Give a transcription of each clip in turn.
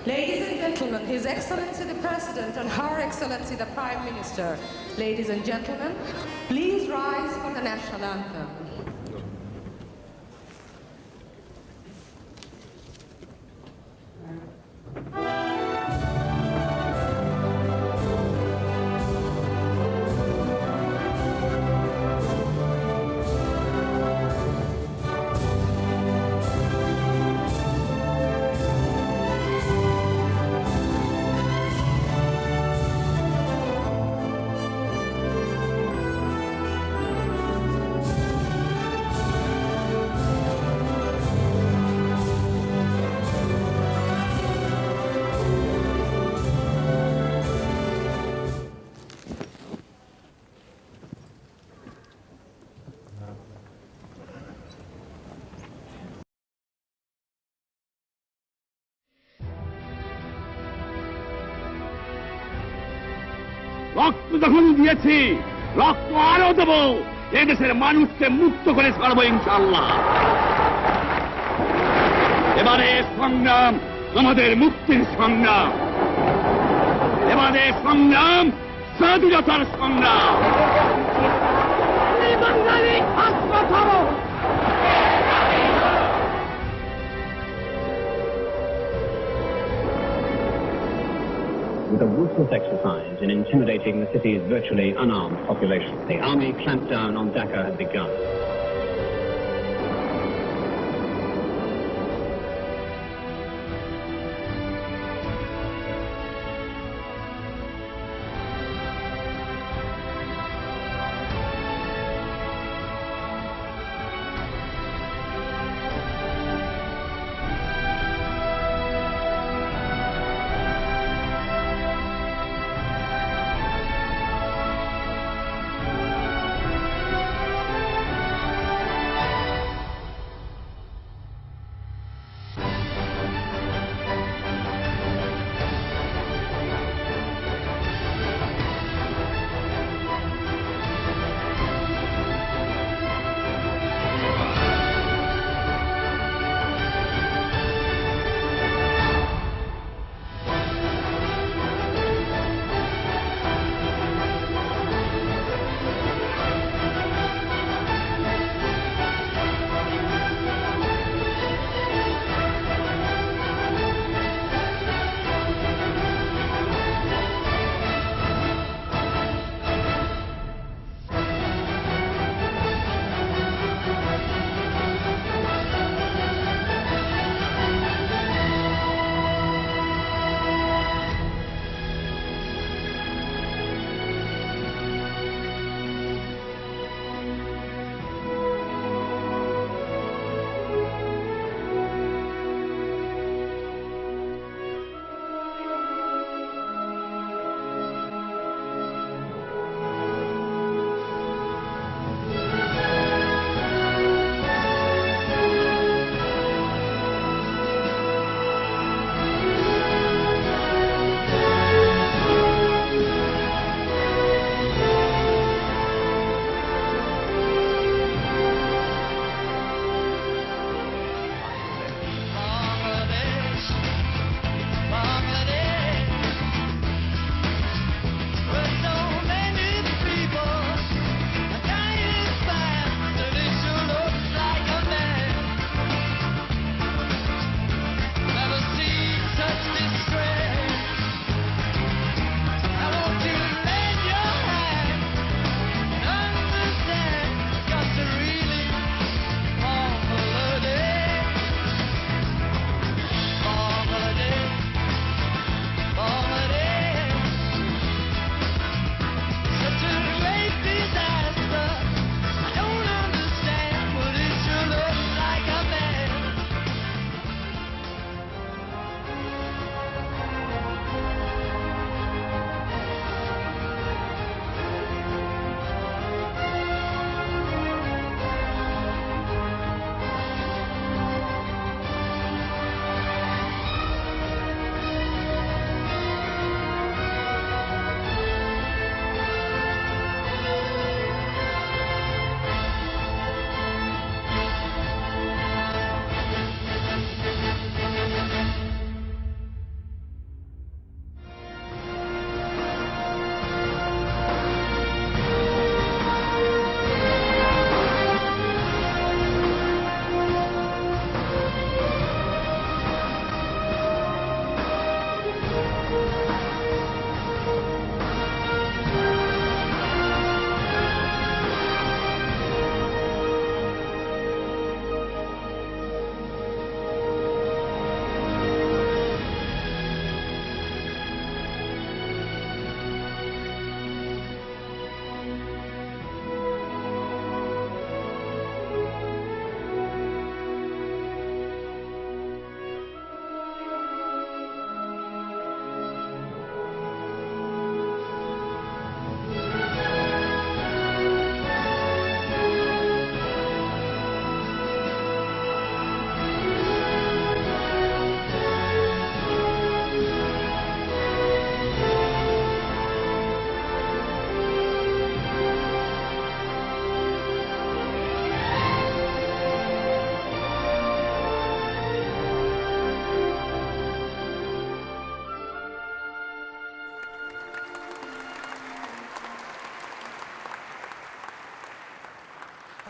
Ladies and gentlemen, His Excellency the President and Her Excellency the Prime Minister. Ladies and gentlemen, please rise for the national anthem. রক্ত যখন দিয়েছি রক্ত আরো দেব এদেশের মানুষকে মুক্ত করে ছাড়বো ইনশাআল্লাহ এবারে সংগ্রাম আমাদের মুক্তির সংগ্রাম এবারে সংগ্রাম স্বাধীনতার সংগ্রাম বাঙালি হাসপাতাল With a ruthless exercise in intimidating the city's virtually unarmed population, the army clampdown on Dhaka had begun.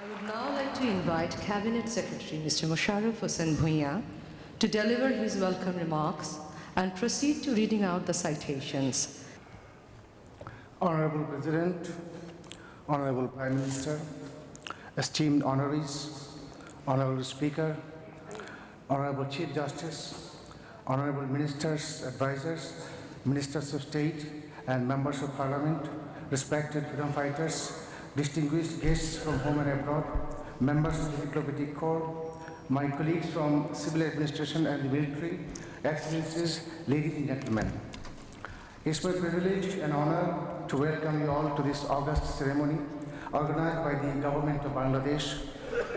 I would now like to invite Cabinet Secretary Mr. Musharraf Hossain Bhuiya to deliver his welcome remarks and proceed to reading out the citations. Honorable President, Honorable Prime Minister, esteemed honorees, Honorable Speaker, Honorable Chief Justice, Honorable Ministers, Advisors, Ministers of State, and Members of Parliament, respected freedom fighters, distinguished guests from home and abroad, members of the Diplomatic Corps, my colleagues from civil administration and the military, excellencies, ladies and gentlemen. It's my privilege and honor to welcome you all to this august ceremony organized by the Government of Bangladesh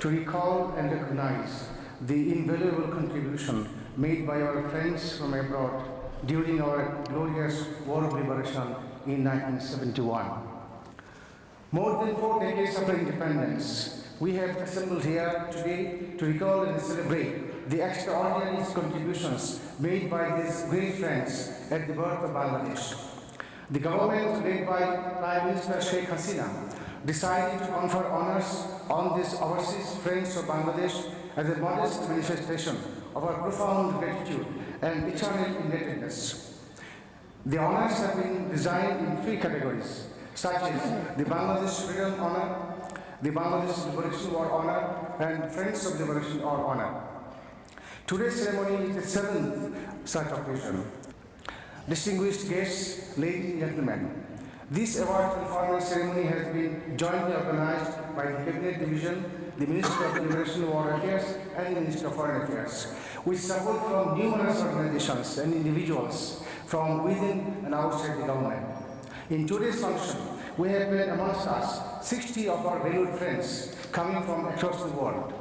to recall and recognize the invaluable contribution made by our friends from abroad during our glorious War of Liberation in 1971. More than 4 decades of independence, we have assembled here today to recall and celebrate the extraordinary contributions made by these great friends at the birth of Bangladesh. The government led by Prime Minister Sheikh Hasina decided to confer honors on these overseas friends of Bangladesh as a modest manifestation of our profound gratitude and eternal indebtedness. The honors have been designed in 3 categories, such as the Bangladesh Freedom Honor, the Bangladesh Liberation War Honor, and Friends of Liberation War Honor. Today's ceremony is the 7th such occasion. Distinguished guests, ladies and gentlemen, this award conferment ceremony has been jointly organized by the Cabinet Division, the Ministry of Liberation and War Affairs, and the Ministry of Foreign Affairs, with support from numerous organizations and individuals from within and outside the government. In today's function, we have met amongst us 60 of our valued friends coming from across the world.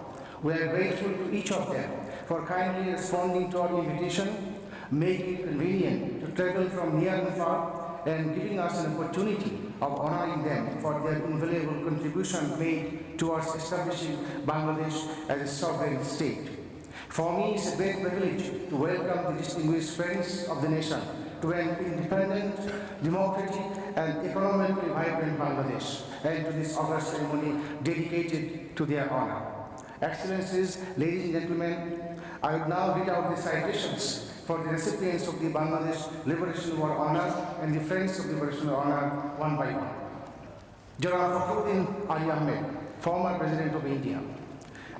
We are grateful to each of them for kindly responding to our invitation, making it convenient to travel from near and far, and giving us an opportunity of honoring them for their invaluable contribution made towards establishing Bangladesh as a sovereign state. For me, it's a great privilege to welcome the distinguished friends of the nation to an independent, democratic, and economically vibrant Bangladesh, and to this august ceremony dedicated to their honor. Excellencies, ladies and gentlemen, I would now read out the citations for the recipients of the Bangladesh Liberation War Honor and the Friends of Liberation War Honor one by one. Janab Fakhruddin Ali Ahmed, former President of India.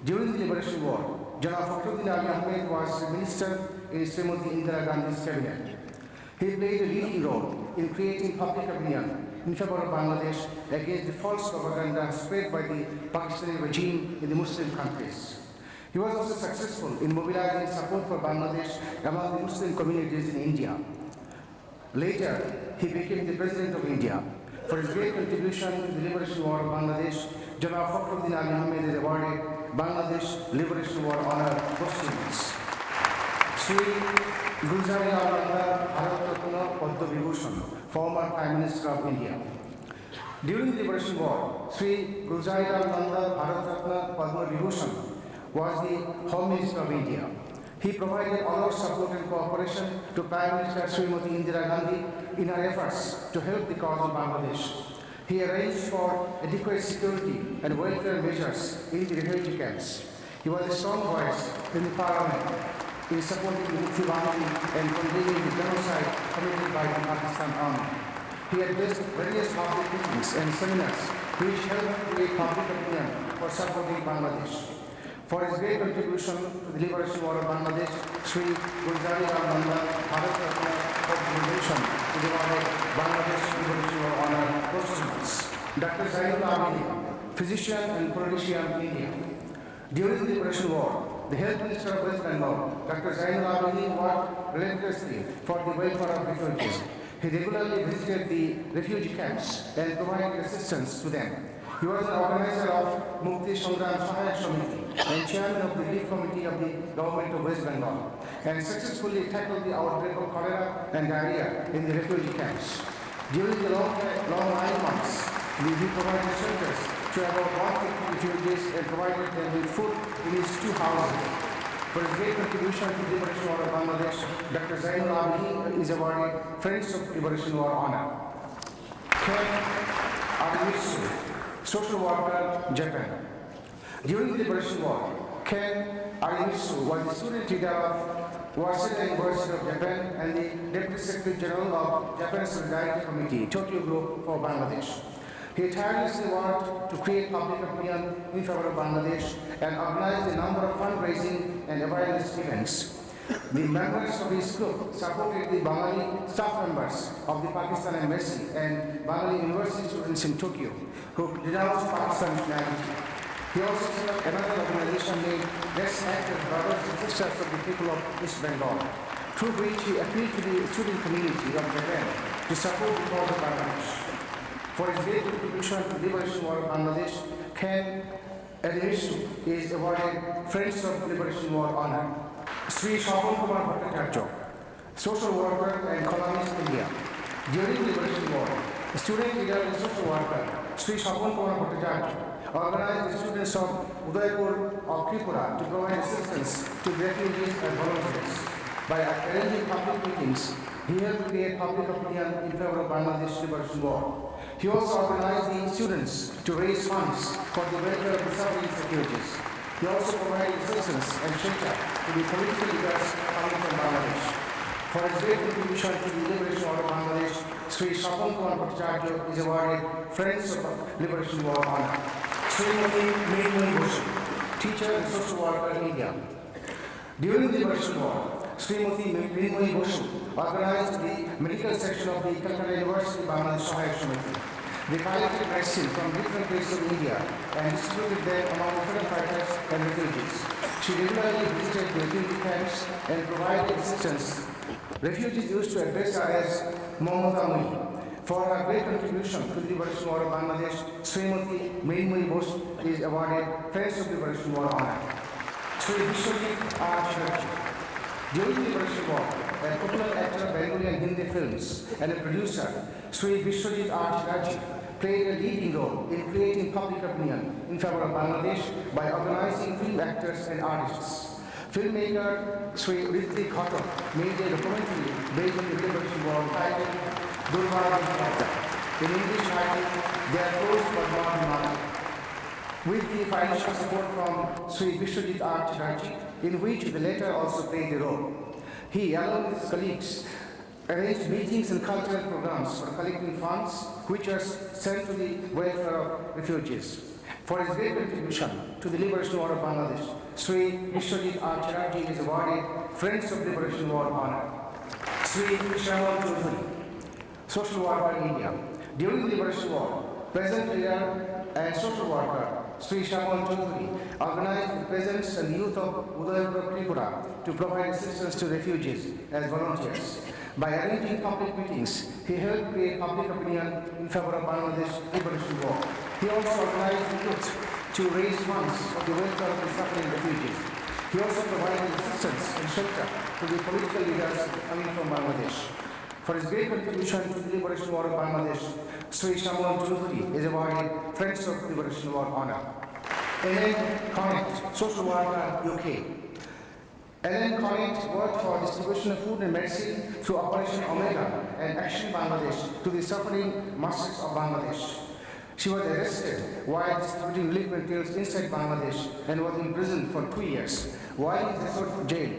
During the Liberation War, Janab Fakhruddin Ali Ahmed was a minister in Srimati Indira Gandhi's cabinet. He played a leading role in creating public opinion in favor of Bangladesh against the false propaganda spread by the Pakistani regime in the Muslim countries. He was also successful in mobilizing support for Bangladesh among the Muslim communities in India. Later, he became the President of India. For his great contribution to the Liberation War of Bangladesh, Janab Fakhruddin Ali Ahmed is awarded Bangladesh Liberation War Honor posthumus. Sri Gulzari Lal Nanda Bharat Ratna Padma Vibhushan, former Prime Minister of India. During the Liberation War, Sri Gulzari Lal Nanda Bharat Ratna Padma Vibhushan was the Home Minister of India. He provided all our support and cooperation to Prime Minister Srimati Indira Gandhi in her efforts to help the cause of Bangladesh. He arranged for adequate security and welfare measures in the refugee camps. He was a strong voice in the parliament in supporting the Mukti Bahini and condemning the genocide committed by the Pakistan army. He addressed various public meetings and seminars which helped create public opinion for supporting Bangladesh. For his great contribution to the Liberation War of Bangladesh, Sri Gulzari Lal Nanda Bharat Ratna Foundation is awarded Bangladesh Liberation War Honor posthumus. Dr. Zainul Abidin, physician and politician in India. During the Liberation War, the Health Minister of West Bengal, Dr. Zainul Abidin, worked relentlessly for the welfare of refugees. He regularly visited the refugee camps and provided assistance to them. He was an organizer of Mukti Sangram Sahayak Samiti and chairman of the Relief Committee of the Government of West Bengal, and successfully tackled the outbreak of cholera and diarrhea in the refugee camps. During the long 9 months, he provided shelters to about 150 refugees and provided them with food in his 2 houses. For his great contribution to the Liberation War of Bangladesh, Dr. Zainul Abidin is awarded Friends of Liberation War Honor. Ken Arimitsu, social worker, Japan. During the Liberation War, Ken Arimitsu was the student leader of Waseda University of Japan and the Deputy Secretary General of Japan Solidarity Committee, Tokyo Group for Bangladesh. He tirelessly worked to create public opinion in favor of Bangladesh and organized a number of fundraising and awareness events. The members of his group supported the Bengali staff members of the Pakistan Embassy and Bengali University students in Tokyo who denounced Pakistan nationality. He also set up another organization named Let's Act as Brothers and Sisters of the People of East Bengal, through which he appealed to the student community of Japan to support the cause of Bangladesh. For his great contribution to the liberation war of Bangladesh, Ken Arimitsu is awarded Friends of Liberation War honor. Sri Shapon Kumar Bhattacharya, social worker and columnist in India. During the Liberation War, the student leader and social worker Sri Shapon Kumar Bhattacharya organized the students of Udaipur of Tripura to provide assistance to refugees and volunteers. By arranging public meetings, he helped create public opinion in favor of Bangladesh Liberation War. He also organized the students to raise funds for the welfare of the suffering refugees. He also provided assistance and shelter to the political leaders coming from Bangladesh. For his great contribution to the liberation war of Bangladesh, Sri Shapon Kumar Bhattacharya is awarded Friends of Liberation War honor. Srimati Mrinmoyi Bosu, teacher and social worker in India. During the Liberation War, Srimati Mrinmoyi Bosu organized the medical section of the Calcutta University Bangladesh Sahayak Samiti. They piloted medicine from different places of India and distributed them among freedom fighters and refugees. She regularly visited the refugee camps and provided assistance. Refugees used to address her as Mamata Muni. For her great contribution to the liberation war of Bangladesh, Srimati Mrinmoyi Bosu is awarded Friends of the Liberation War honor. Sri Vishwajit R. Chatterjee. During the Liberation War, a popular actor of Bengali and Hindi films and a producer, Sri Vishwajit R. Chatterjee played a leading role in creating public opinion in favor of Bangladesh by organizing film actors and artists. Filmmaker Sri Ritik Ghatak made a documentary based on the Liberation War titled Durbar in English titled Their Close But Not Mother, with the financial support from Sri Vishwajit R. Chatterjee, in which the latter also played a role. He, along with his colleagues, arranged meetings and cultural programs for collecting funds, which are sent to the welfare of refugees. For his great contribution to the liberation war of Bangladesh, Sri Vishwajit R. Chatterjee is awarded Friends of Liberation War honor. Sri Shyamal Choudhury, social worker in India. During the Liberation War, peasant leader and social worker Sri Shyamal Choudhury organized the peasants and youth of Udaipur Tripura to provide assistance to refugees as volunteers. By arranging public meetings, he helped create public opinion in favor of Bangladesh Liberation War. He also organized the youth to raise funds for the welfare of the suffering refugees. He also provided assistance and shelter to the political leaders coming from Bangladesh. For his great contribution to the liberation war of Bangladesh, Sri Shyamal Choudhury is awarded Friends of Liberation War honor. Ellen Connect, social worker, UK. Ellen Connect worked for distribution of food and medicine through Operation Omega and Action Bangladesh to the suffering masses of Bangladesh. She was arrested while distributing relief materials inside Bangladesh and was imprisoned for 2 years. While in Thrissur jail,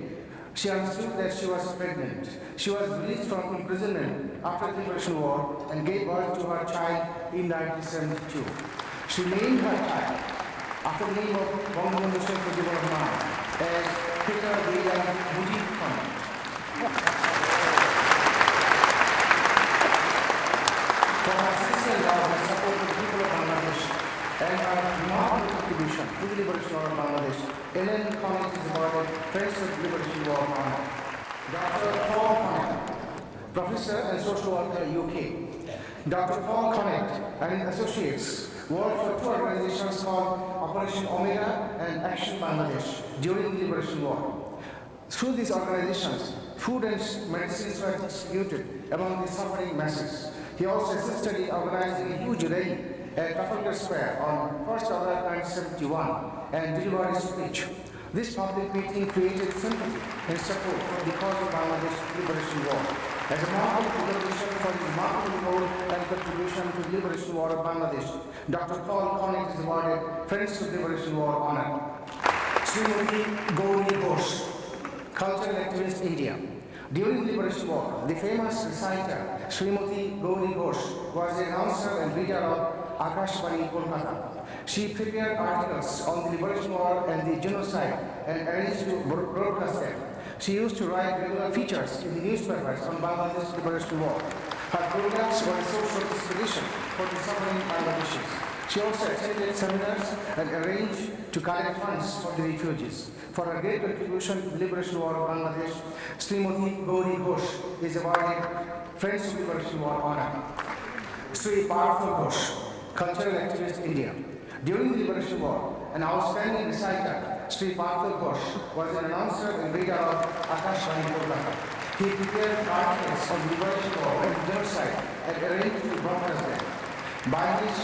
she understood that she was pregnant. She was released from imprisonment after the Liberation War and gave birth to her child in 1972. She named her child after the name of Bangabandhu Sheikh Mujibur Rahman as Peter Veda Mujib Khan. For her sincere love and support of the people of Bangladesh and her remarkable contribution to the liberation war of Bangladesh, Ellen Connect is awarded Friends of Liberation War honor. Dr. Paul Connect, professor and social worker, UK. Dr. Paul Connect and his associates worked for two organizations called Operation Omega and Action Bangladesh during the Liberation War. Through these organizations, food and medicines were distributed among the suffering masses. He also assisted in organizing a huge rally at Trafalgar Square on 1st August 1971 and delivered his speech. This public meeting created sympathy and support for the cause of Bangladesh Liberation War. As a mark of recognition for his remarkable role and contribution to the Liberation War of Bangladesh, Dr. Paul Connick is awarded Friends of Liberation War Honor. Srimati Gauri Ghosh, cultural activist, India. During the Liberation War, the famous reciter Srimati Gauri Ghosh was the announcer and reader of Akashvani, Kolkata. She prepared articles on the Liberation War and the genocide and arranged to broadcast them. She used to write regular features in the newspapers on Bangladesh's Liberation War. Her programs were a source of inspiration for the suffering Bangladeshis. She also attended seminars and arranged to collect funds for the refugees. For her great contribution to the Liberation War of Bangladesh, Srimati Gauri Ghosh is awarded Friends of Liberation War Honor. Sri Partha Ghosh, cultural activist, India. During the Liberation War, an outstanding reciter, Sri Partha Ghosh, was an announcer and reader of Akashvani, Kolkata. He prepared articles on the Liberation War and genocide and arranged to broadcast them. By his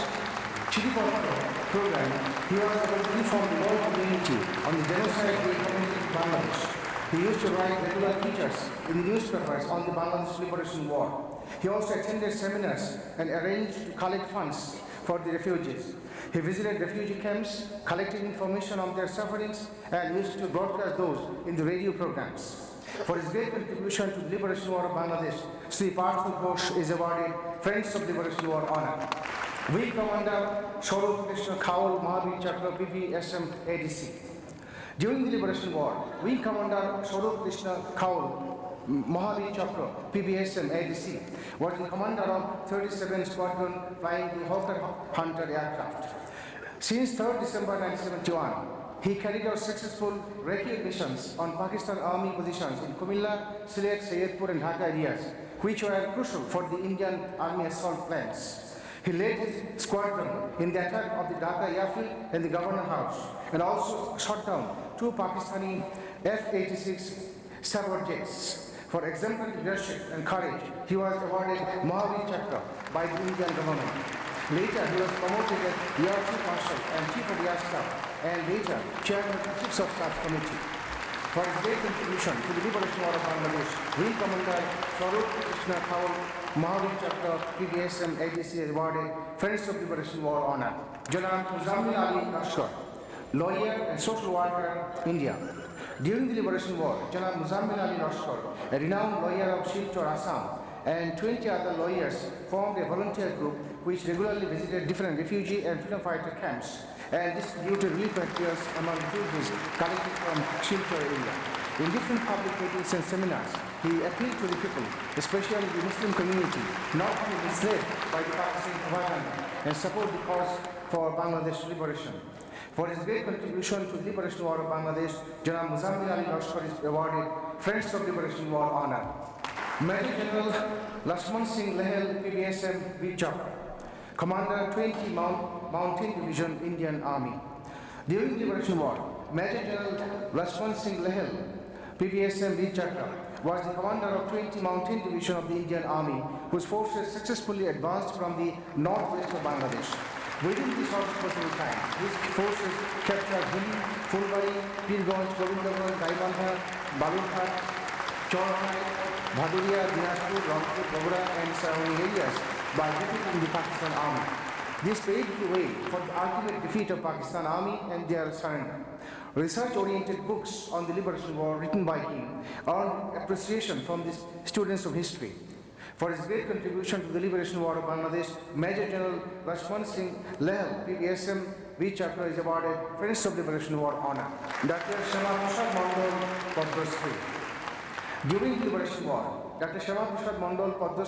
Chitipatra program, he was able to inform the whole community on the genocide they committed in Bangladesh. He used to write regular features in the newspapers on the Bangladesh Liberation War. He also attended seminars and arranged to collect funds for the refugees. He visited refugee camps, collected information on their sufferings, and used to broadcast those in the radio programs. For his great contribution to the Liberation War of Bangladesh, Sri Partha Ghosh is awarded Friends of Liberation War Honor. Wing Commander Swarup Krishna Kaul Mahavir Chakra PPSM ADC. During the Liberation War, Wing Commander Swarup Krishna Kaul Mahavir Chakra PPSM ADC was the commander of 37 Squadron flying the Hawker Hunter aircraft. Since 3rd December 1971, he carried out successful recce missions on Pakistan Army positions in Kumilla, Sylhet, Sayyidpur and Dhaka areas, which were crucial for the Indian Army assault plans. He led his squadron in the attack of the Dhaka airfield and the Governor House, and also shot down 2 Pakistani F-86 Sabot jets. For exemplary leadership and courage, he was awarded Mahavir Chakra by the Indian government. Later, he was promoted as Air Chief Marshal and Chief of Air Staff, and later Chairman of the Chiefs of Staff Committee. For his great contribution to the Liberation War of Bangladesh, Wing Commander Swarup Krishna Kaul Mahavir Chakra PPSM ADC is awarded Friends of Liberation War Honor. Janab Muzammil Ali Lashkar, lawyer and social worker, India. During the Liberation War, Janab Muzammil Ali Lashkar, a renowned lawyer of Silchar, Assam, and 20 other lawyers formed a volunteer group which regularly visited different refugee and freedom fighter camps and distributed relief materials among refugees collected from Silchar area. In different public meetings and seminars, he appealed to the people, especially the Muslim community, not to be misled by the Pakistani propaganda and support the cause for Bangladesh liberation. For his great contribution to the Liberation War of Bangladesh, Janab Muzammil Ali Lashkar is awarded Friends of Liberation War Honor. Major General Lakshman Singh Lehel, PPSM Vichak, Commander 20 Mountain Division, Indian Army. During the Liberation War, Major General Lakshman Singh Lehel, PPSM Vichak, was the commander of 20 Mountain Division of the Indian Army, whose forces successfully advanced from the northwest of Bangladesh. Within this short possible time, his forces captured Hili, Fulbari, Pirganj, Govindaganj, Gaibandha, Balurghat, Chorhai, Bhaduria, Dinajpur, Rampur, Bogora and surrounding areas by defeating the Pakistan Army. This paved the way for the ultimate defeat of Pakistan Army and their surrender. Research-oriented books on the Liberation War written by him earned appreciation from the students of history. For his great contribution to the Liberation War of Bangladesh, Major General Lakshman Singh Lehel, PPSM Vichak, is awarded Friends of Liberation War Honor. Dr. Shama Prasad Mandal, Padma Shri. During the Liberation War, Dr. Shama Prasad Mandal Padma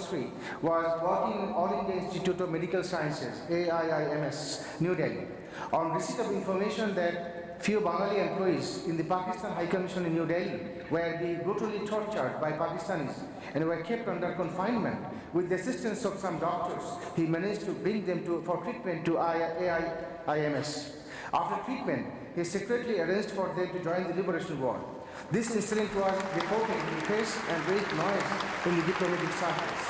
was working in All India Institute of Medical Sciences, AIIMS, New Delhi, on receipt of information that few Bengali employees in the Pakistan High Commission in New Delhi were being brutally tortured by Pakistanis and were kept under confinement. With the assistance of some doctors, he managed to bring them for treatment to AIIMS. After treatment, he secretly arranged for them to join the Liberation War. This incident was reported in the press and raised noise in the diplomatic circles.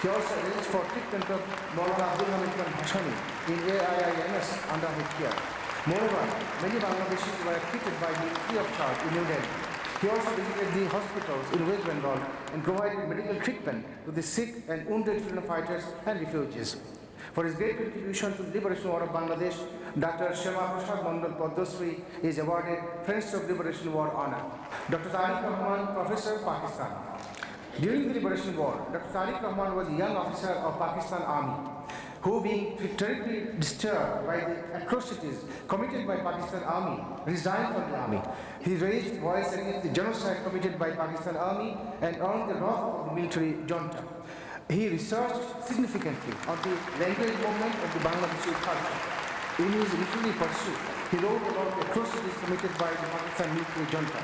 He also arranged for treatment of Maulana Abdul Hamid Khan Bhashani in AIIMS under his care. Moreover, many Bangladeshis were treated by him free of charge in New Delhi. He also visited the hospitals in West Bengal and provided medical treatment to the sick and wounded freedom fighters and refugees. For his great contribution to the liberation war of Bangladesh, Dr. Shema Prasad Mandal Padmasri is awarded Friends of Liberation War honor. Dr. Tariq Rahman, Professor, Pakistan. During the Liberation War, Dr. Tariq Rahman was a young officer of Pakistan Army who, being terribly disturbed by the atrocities committed by Pakistan Army, resigned from the army. He raised voice against the genocide committed by Pakistan Army and earned the wrath of the military junta. He researched significantly on the language movement of the Bangladeshi culture. In his refugee pursuit, he wrote about the atrocities committed by the Pakistan military junta.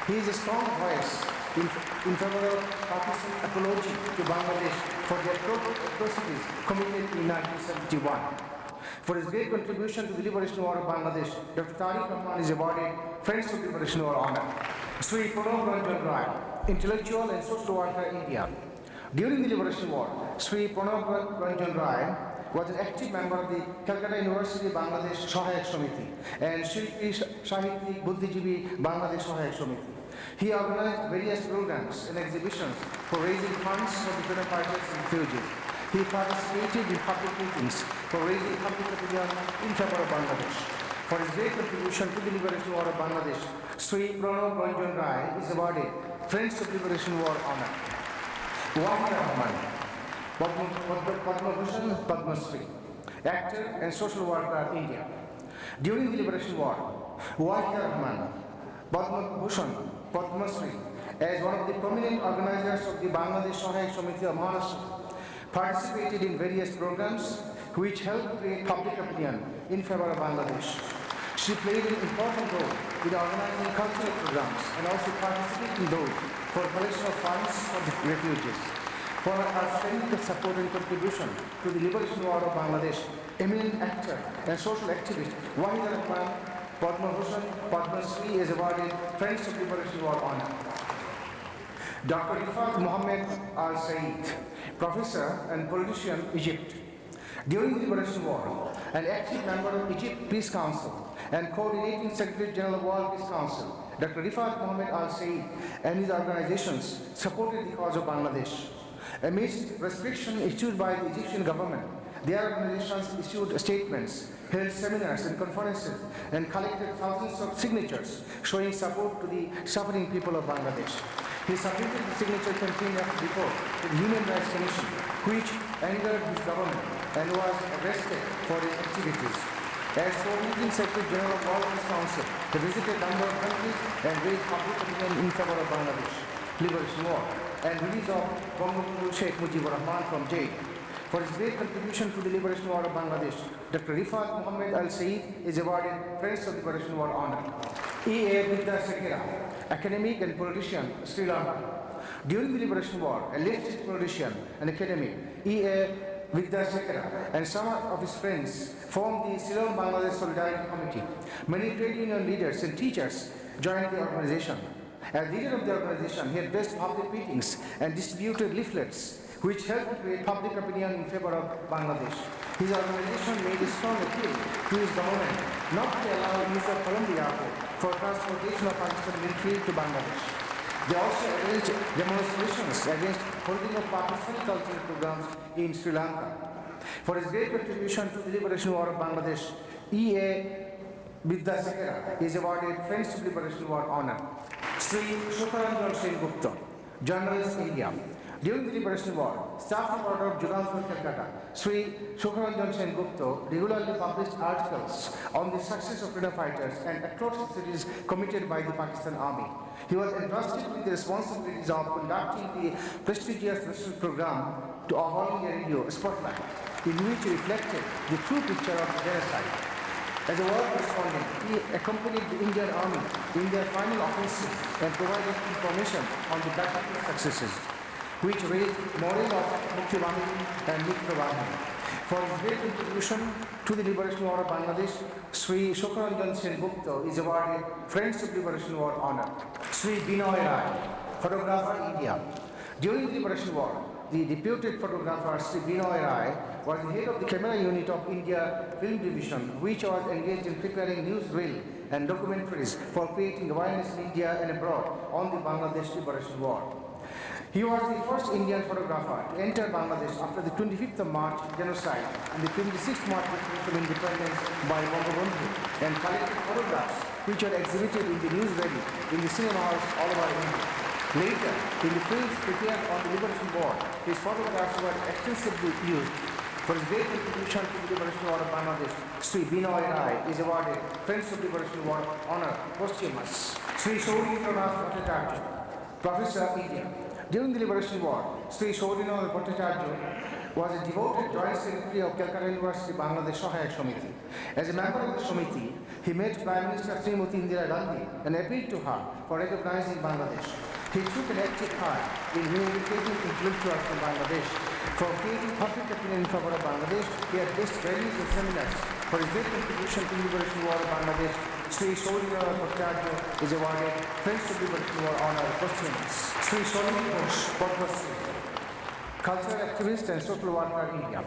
He is a strong voice in favor of Pakistan apology to Bangladesh for the atrocities committed in 1971. For his great contribution to the liberation war of Bangladesh, Dr. Tariq Rahman is awarded Friends of Liberation War honor. Sri Pranab Ranjan Rai, intellectual and social worker, India. During the Liberation War, Sri Pranab Ranjan Rai was an active member of the Calcutta University Bangladesh Sahayak Samiti and Shilpi Sahiti Buddhijibi Bangladesh Sahayak Samiti. He organized various programs and exhibitions for raising funds for the freedom fighters and refugees. He participated in public meetings for raising public opinion in favor of Bangladesh. For his great contribution to the liberation war of Bangladesh, Sri Pranab Ranjan Rai is awarded Friends of Liberation War honor. Wahid Rahman, Padma Bhushan, Padma Shri, actor and social worker, India. During the Liberation War, Wahid Rahman, Padma Bhushan, Padma Shri, as one of the prominent organizers of the Bangladesh Sahayak Samiti of Maharashtra, participated in various programs which helped create public opinion in favor of Bangladesh. She played an important role in organizing cultural programs and also participated in those for collection of funds for the refugees. For her strength, support and contribution to the liberation war of Bangladesh, eminent actor and social activist Wahid Rahman, Padma Bhushan, Padma Shri is awarded Friends of Liberation War honor. Dr. Rifat Mohammed Al Said, professor and politician, Egypt. During the Liberation War, an active member of Egypt Peace Council and coordinating Secretary General of World Peace Council, Dr. Rifat Mohammed Al Said and his organizations supported the cause of Bangladesh. Amidst restrictions issued by the Egyptian government, their organizations issued statements, held seminars and conferences, and collected thousands of signatures showing support to the suffering people of Bangladesh. He submitted the signature campaign report to the Human Rights Commission, which angered his government and was arrested for his activities. As coordinating Secretary General of World Peace Council, he visited a number of countries and raised public opinion in favor of Bangladesh liberation war and release of Bangabandhu Sheikh Mujibur Rahman from jail. For his great contribution to the liberation war of Bangladesh, Dr. Rifat Mohammed Al Said is awarded Friends of the Liberation War honor. E.A. Vidyasekera, academic and politician, Sri Lanka. During the liberation war, a leftist politician and academic, E.A. Vidyasekera and some of his friends formed the Ceylon Bangladesh Solidarity Committee. Many trade union leaders and teachers joined the organization. As leader of the organization, he addressed public meetings and distributed leaflets which helped create public opinion in favor of Bangladesh. His organization made a strong appeal to his government not to allow use of Colombo Airport for transportation of Pakistan military to Bangladesh. They also arranged demonstrations against holding of Pakistani cultural programs in Sri Lanka. For his great contribution to the liberation war of Bangladesh, E.A. Vidyasekera is awarded Friends of Liberation War honor. Sri Shukharanjan Sengupta, journalist, India. During the Liberation War, staff reporter of Jugantar Calcutta, Sri Shukharanjan Sengupta regularly published articles on the success of freedom fighters and atrocities committed by the Pakistan Army. He was entrusted with the responsibilities of conducting the prestigious national program to All India Radio Spotlight, in which he reflected the true picture of the genocide. As a war correspondent, he accompanied the Indian Army in their final offensive and provided information on the battlefield successes, which raised morale of Mukti Bahini and Mitra Bahini. For his great contribution to the liberation war of Bangladesh, Sri Shukharanjan Sengupta is awarded Friends of Liberation War honor. Sri Binoy Rai, photographer, India. During the liberation war, the deputed photographer Sri Binoy Rai was the head of the camera unit of India Film Division, which was engaged in preparing newsreel and documentaries for creating awareness in India and abroad on the Bangladesh Liberation War. He was the first Indian photographer to enter Bangladesh after the 25th of March genocide and the 26th March declaration of independence by Bangabandhu, and collected photographs which were exhibited in the newsreel in the cinema halls all over India. Later, in the films prepared on the Liberation War, his photographs were extensively used. For his great contribution to the Liberation War of Bangladesh, Sri Binoy Rai is awarded Friends of Liberation War honor posthumous. Sri Saurindranath Bhattacharya, Professor India. During the Liberation War, Sri Saurindranath Bhattacharya was a devoted Joint Secretary of Calcutta University Bangladesh Sahayak Samiti. As a member of the Samiti, he met Prime Minister Srimati Indira Gandhi and appealed to her for recognizing Bangladesh. He took an active part in rehabilitating intellectuals from Bangladesh. For creating public opinion in favor of Bangladesh, he had guest rallies and seminars. For his great contribution to the Liberation War of Bangladesh, Sri Saurindranath Bhattacharya is awarded Friends of Liberation War honor posthumous. Sri Solomon Ghosh, Padma Shri, cultural activist and social worker in India.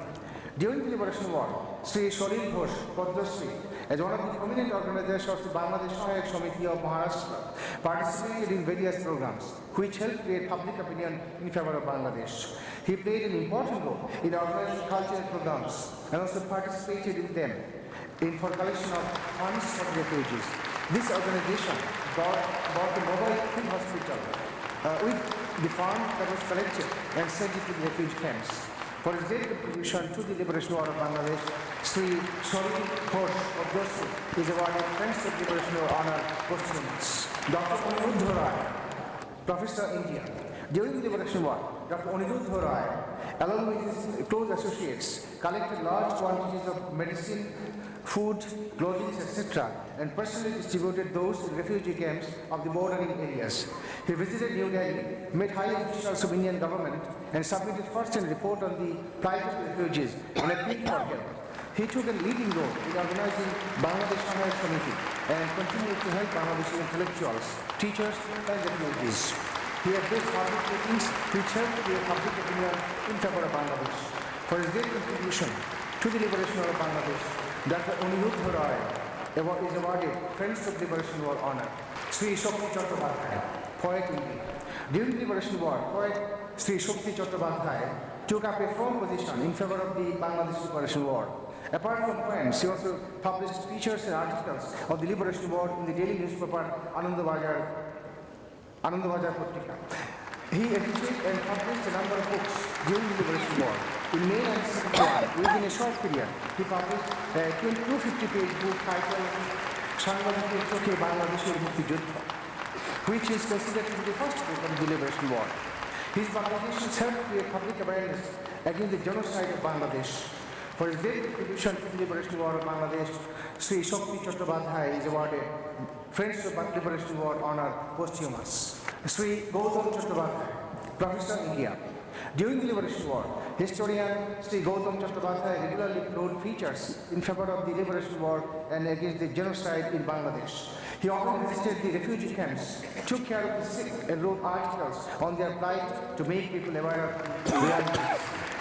During the Liberation War, Sri Solil Ghosh, Padma Shri, as one of the prominent organizers of the Bangladesh Sahayak Samiti of Maharashtra, participated in various programs which helped create public opinion in favor of Bangladesh. He played an important role in organizing cultural programs and also participated in them for collection of funds for refugees. This organization bought a mobile food hospital with the fund that was collected and sent it to the refugee camps. For his great contribution to the Liberation War of Bangladesh, Sri Solil Ghosh of Dosu is awarded Friends of Liberation War honor posthumous. Dr. Aniruddha Rai, Professor India. During the Liberation War, Dr. Aniruddha Rai, along with his close associates, collected large quantities of medicine, food, clothing, etc., and personally distributed those in refugee camps of the bordering areas. He visited New Delhi, met high officials of Indian government, and submitted first-hand report on the plight of refugees and appealed for help. He took a leading role in organizing Bangladesh Sahayak Samiti and continued to help Bangladeshi intellectuals, teachers, and refugees. He addressed public meetings which helped create public opinion in favor of Bangladesh. For his great contribution to the liberation of Bangladesh, Dr. Aniruddha Rai is awarded Friends of Liberation War honor. Sri Shakti Chattopadhyay, poet India. During the Liberation War, poet Sri Shakti Chattopadhyay took up a firm position in favor of the Bangladesh Liberation War. Apart from poems, he also published features and articles of the Liberation War in the daily newspaper Anandabazar Patrika. He edited and published a number of books during the Liberation War. In May 1971, within a short period, he published a 250-page book titled Sanghadik Chokhe Bangladeshir Mukti Juddha, which is considered to be the first book of the Liberation War. His publications helped create public awareness against the genocide of Bangladesh. For his great contribution to the Liberation War of Bangladesh, Sri Shakti Chattopadhyay is awarded Friends of Liberation War honor posthumous. Sri Gautam Chattopadhyay, Professor India. During the Liberation War, historian Sri Gautam Chattopadhyay regularly wrote features in favor of the Liberation War and against the genocide in Bangladesh. He often visited the refugee camps, took care of the sick, and wrote articles on their plight to make people aware of reality.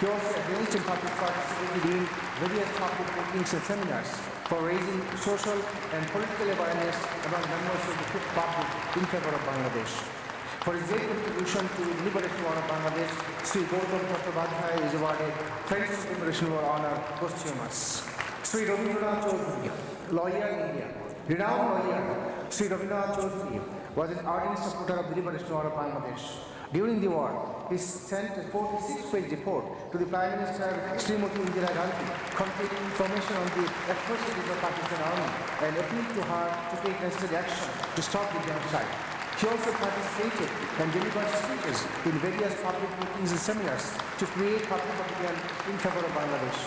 He also arranged and participated in various public meetings and seminars for raising social and political awareness among members of the public in favor of Bangladesh. For his great contribution to the Liberation War of Bangladesh, Sri Gautam Chattopadhyay is awarded Friends of Liberation War honor posthumous. Sri Rabindranath Chaudhary, lawyer in India. Renowned lawyer Sri Rabindranath Chaudhary was an ardent supporter of the Liberation War of Bangladesh. During the war, he sent a 46-page report to the Prime Minister Srimati Indira Gandhi containing information on the atrocities of Pakistan Army and appealed to her to take necessary action to stop the genocide. She also participated and delivered speeches in various public meetings and seminars to create public opinion in favor of Bangladesh.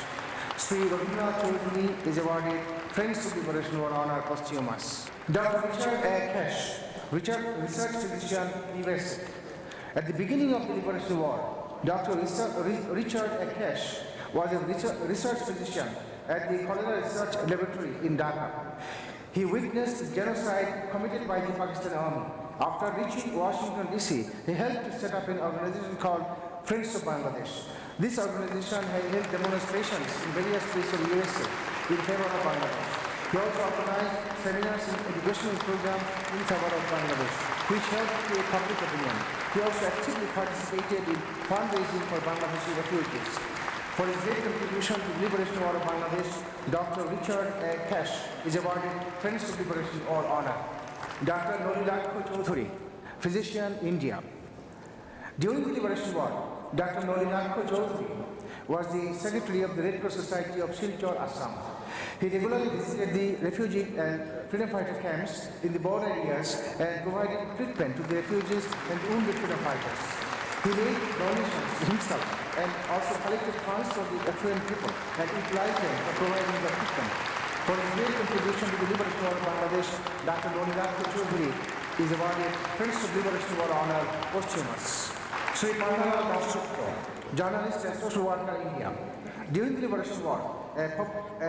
Sri Rabindranath Chaudhary is awarded Friends of Liberation War honor posthumous. Dr. Richard A. Cash, research physician, USA. At the beginning of the Liberation War, Dr. Richard A. Cash was a research physician at the Cholera Research Laboratory in Dhaka. He witnessed genocide committed by the Pakistan Army. After reaching Washington, D.C., he helped to set up an organization called Friends of Bangladesh. This organization has held demonstrations in various places of the USA in favor of Bangladesh. He also organized seminars and educational programs in favor of Bangladesh, which helped create public opinion. He also actively participated in fundraising for Bangladeshi refugees. For his great contribution to the liberation war of Bangladesh, Dr. Richard Cash is awarded Friends of Liberation War honor. Dr. Nolilakho Chaudhuri, physician, India. During the Liberation War, Dr. Nolilakho Chaudhuri was the secretary of the Red Cross Society of Silchar, Assam. He regularly visited the refugee and freedom fighter camps in the border areas and provided treatment to the refugees and wounded freedom fighters. He made donations himself and also collected funds for the affluent people and utilized them for providing the treatment. For his great contribution to the liberation war of Bangladesh, Dr. Nolilakho Chaudhuri is awarded Friends of Liberation War honor posthumous. Sri Pandala Dasgupta, journalist and social worker, India. During the Liberation War, a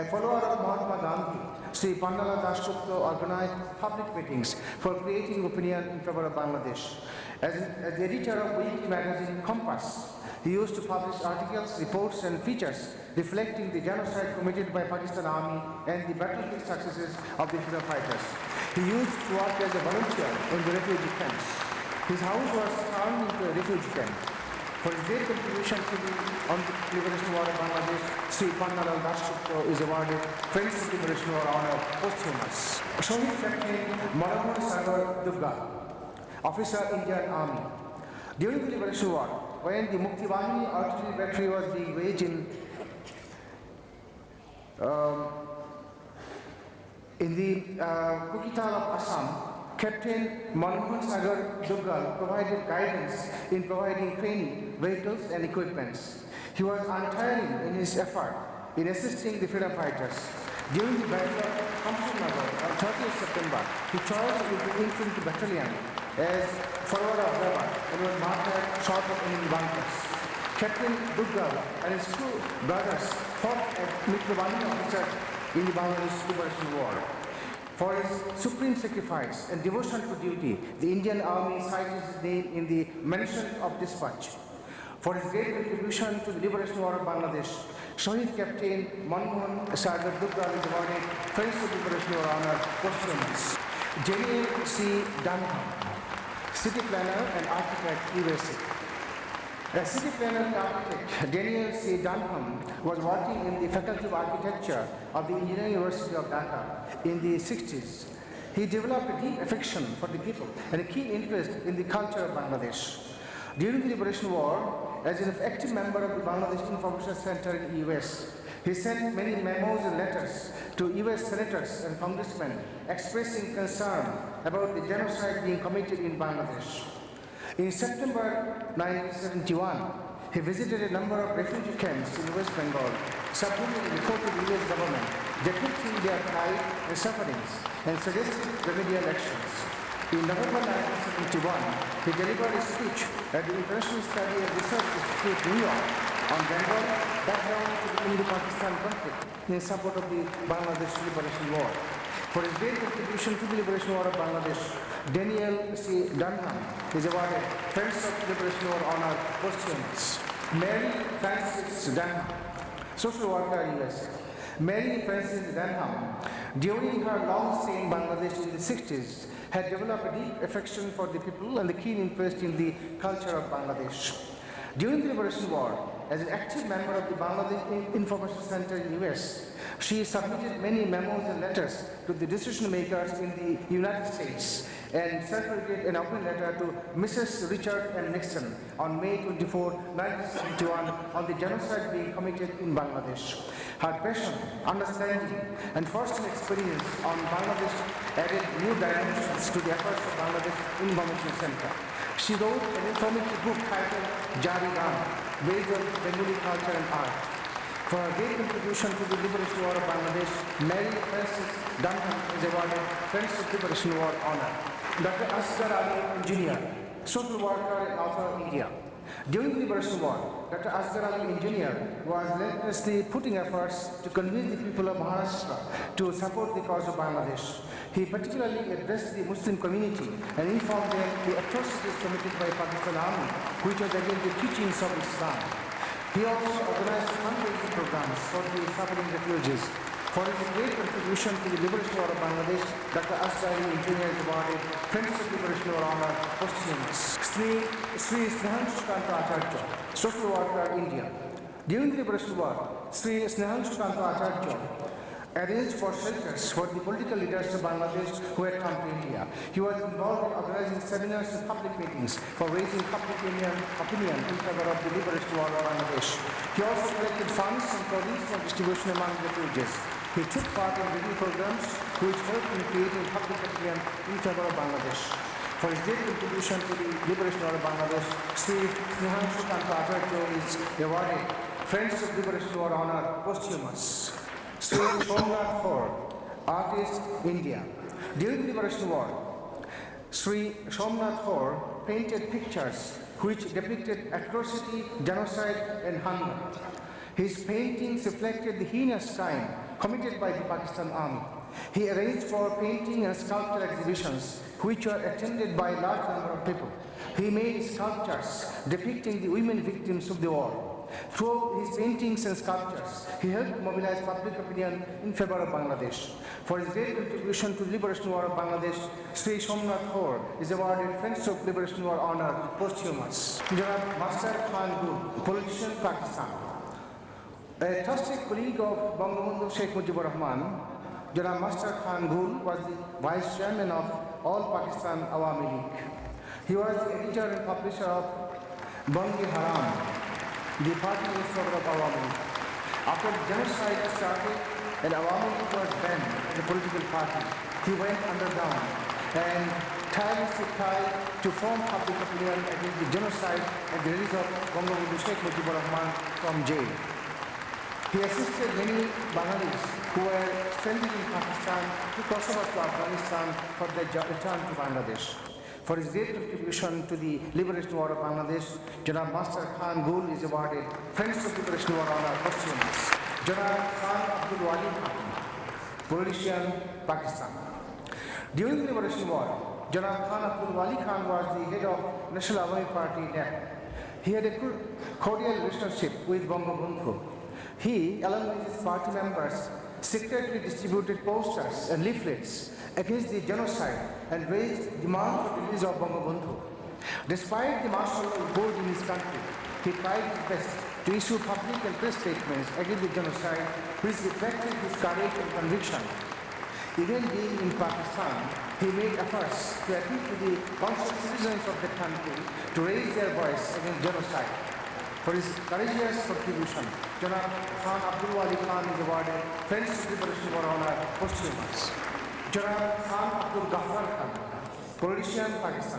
follower of Mahatma Gandhi, Sri Pandala Dasgupta organized public meetings for creating opinion in favor of Bangladesh. As the editor of weekly magazine Compass, he used to publish articles, reports and features reflecting the genocide committed by Pakistan Army and the battlefield successes of the freedom fighters. He used to work as a volunteer in the refugee camps. His house was turned into a refugee camp. For his great contribution to the liberation war of Bangladesh, Sri Pannalal Dasgupta is awarded Friends of Liberation War honor posthumous. Shohid Captain Manohar Sagar Duggal, officer, Indian Army. During the Liberation War, when the Mukti Bahini artillery battery was being waged in the Kukital of Assam, Captain Manohar Sagar Duggal provided guidance in providing training, vehicles and equipments. He was untiring in his effort in assisting the freedom fighters. During the battle of Kamsanagar on 30th September, he charged with the infantry battalion as follower of Rabat and was martyred short of enemy bunkers. Captain Duggal and his two brothers fought at Mitrobani officer in the Bangladesh Liberation War. For his supreme sacrifice and devotion to duty, the Indian Army cited his name in the Mention of Dispatch. For his great contribution to the liberation war of Bangladesh, Shohid Captain Manohar Sagar Duggal is awarded Friends of Liberation War honor posthumous. Daniel C. Dunham, city planner and architect, USA. As city planner and architect, Daniel C. Dunham was working in the Faculty of Architecture of the Engineering University of Dhaka in the 60s. He developed a deep affection for the people and a keen interest in the culture of Bangladesh. During the Liberation War, as an active member of the Bangladesh Information Center in the US, he sent many memos and letters to US senators and congressmen expressing concern about the genocide being committed in Bangladesh. In September 1971, he visited a number of refugee camps in West Bengal, submitting a report to the US government depicting their plight and sufferings and suggested remedial actions. In November 1971, he delivered a speech at the International Study and Research Institute, New York, on Bengal, background to the Indo-Pakistan conflict in support of the Bangladesh Liberation War. For his great contribution to the liberation war of Bangladesh, Daniel C. Dunham is awarded Friends of Liberation War honor posthumous. Mary Frances Dunham, social worker, USA. Mary Frances Dunham, during her long stay in Bangladesh in the 60s, had developed a deep affection for the people and a keen interest in the culture of Bangladesh. During the Liberation War, as an active member of the Bangladesh Information Center in the US, she submitted many memos and letters to the decision makers in the United States and circulated an open letter to Mrs. Richard M. Nixon on May 24, 1971 on the genocide being committed in Bangladesh. Her passion, understanding, and first-hand experience on Bangladesh added new dimensions to the efforts of Bangladesh Information Center. She wrote an informative book titled Jari Ram, based on Bengali culture and art. For her great contribution to the liberation war of Bangladesh, Mary Frances Dunham is awarded Friends of Liberation War honor. Dr. Asghar Ali, engineer, social worker and author, India. During the Liberation War, Dr. Asghar Ali, engineer, was relentlessly putting efforts to convince the people of Maharashtra to support the cause of Bangladesh. He particularly addressed the Muslim community and informed them the atrocities committed by Pakistan Army, which was against the teachings of Islam. He also organized fundraising programs for the traveling refugees. For his great contribution to the liberation war of Bangladesh, Dr. Asghari Engineer is awarded Friends of Liberation War Honor posthumous. Sri Snehanshukanta Acharya, social worker, India. During the liberation war, Sri Snehanshukanta Acharya arranged for shelters for the political leaders of Bangladesh who had come to India. He was involved in organizing seminars and public meetings for raising public opinion in favor of the liberation war of Bangladesh. He also collected funds and colleagues for distribution among refugees. He took part in review programs which helped in creating public opinion in favor of Bangladesh. For his great contribution to the liberation war of Bangladesh, Sri Snehanshukanta Acharya is awarded Friends of Liberation War Honor posthumous. Sri Somnath Kaur, artist, India. During the Liberation War, Sri Somnath Kaur painted pictures which depicted atrocity, genocide, and hunger. His paintings reflected the heinous crime committed by the Pakistan Army. He arranged for painting and sculpture exhibitions which were attended by a large number of people. He made sculptures depicting the women victims of the war. Through his paintings and sculptures, he helped mobilize public opinion in favor of Bangladesh. For his great contribution to the liberation war of Bangladesh, Sri Somnath Kaur is awarded Friends of Liberation War Honor posthumous. Janab Master Khan Gul, politician, Pakistan. A trusted colleague of Bangabandhu Sheikh Mujibur Rahman, Janab Master Khan Gul was the vice chairman of All Pakistan Awami League. He was the editor and publisher of Bangi Haram, the party newspaper of Awami League. After the genocide started and Awami League was banned as a political party, he went underground and tirelessly tried to form public opinion against the genocide and the release of Bangabandhu Sheikh Mujibur Rahman from jail. He assisted many Bengalis who were stranded in Pakistan to cross over to Afghanistan for their return to Bangladesh. For his great contribution to the liberation war of Bangladesh, Janab Master Khan Gul is awarded Friends of Liberation War Honor posthumous. Janab Khan Abdul Wali Khan, politician, Pakistan. During the liberation war, Janab Khan Abdul Wali Khan was the head of National Awami Party NAP. He had a cordial relationship with Bangabandhu. He, along with his party members, secretly distributed posters and leaflets against the genocide and raised demand for the release of Bangabandhu. Despite the martial law imposed in his country, he tried his best to issue public and press statements against the genocide, which reflected his courage and conviction. Even being in Pakistan, he made efforts to appeal to the conscious citizens of the country to raise their voice against genocide. For his courageous contribution, Janab Khan Abdul Wali Khan is awarded Friends of Liberation War Honor posthumous. Janab Khan Abdul Ghaffar Khan, politician, Pakistan.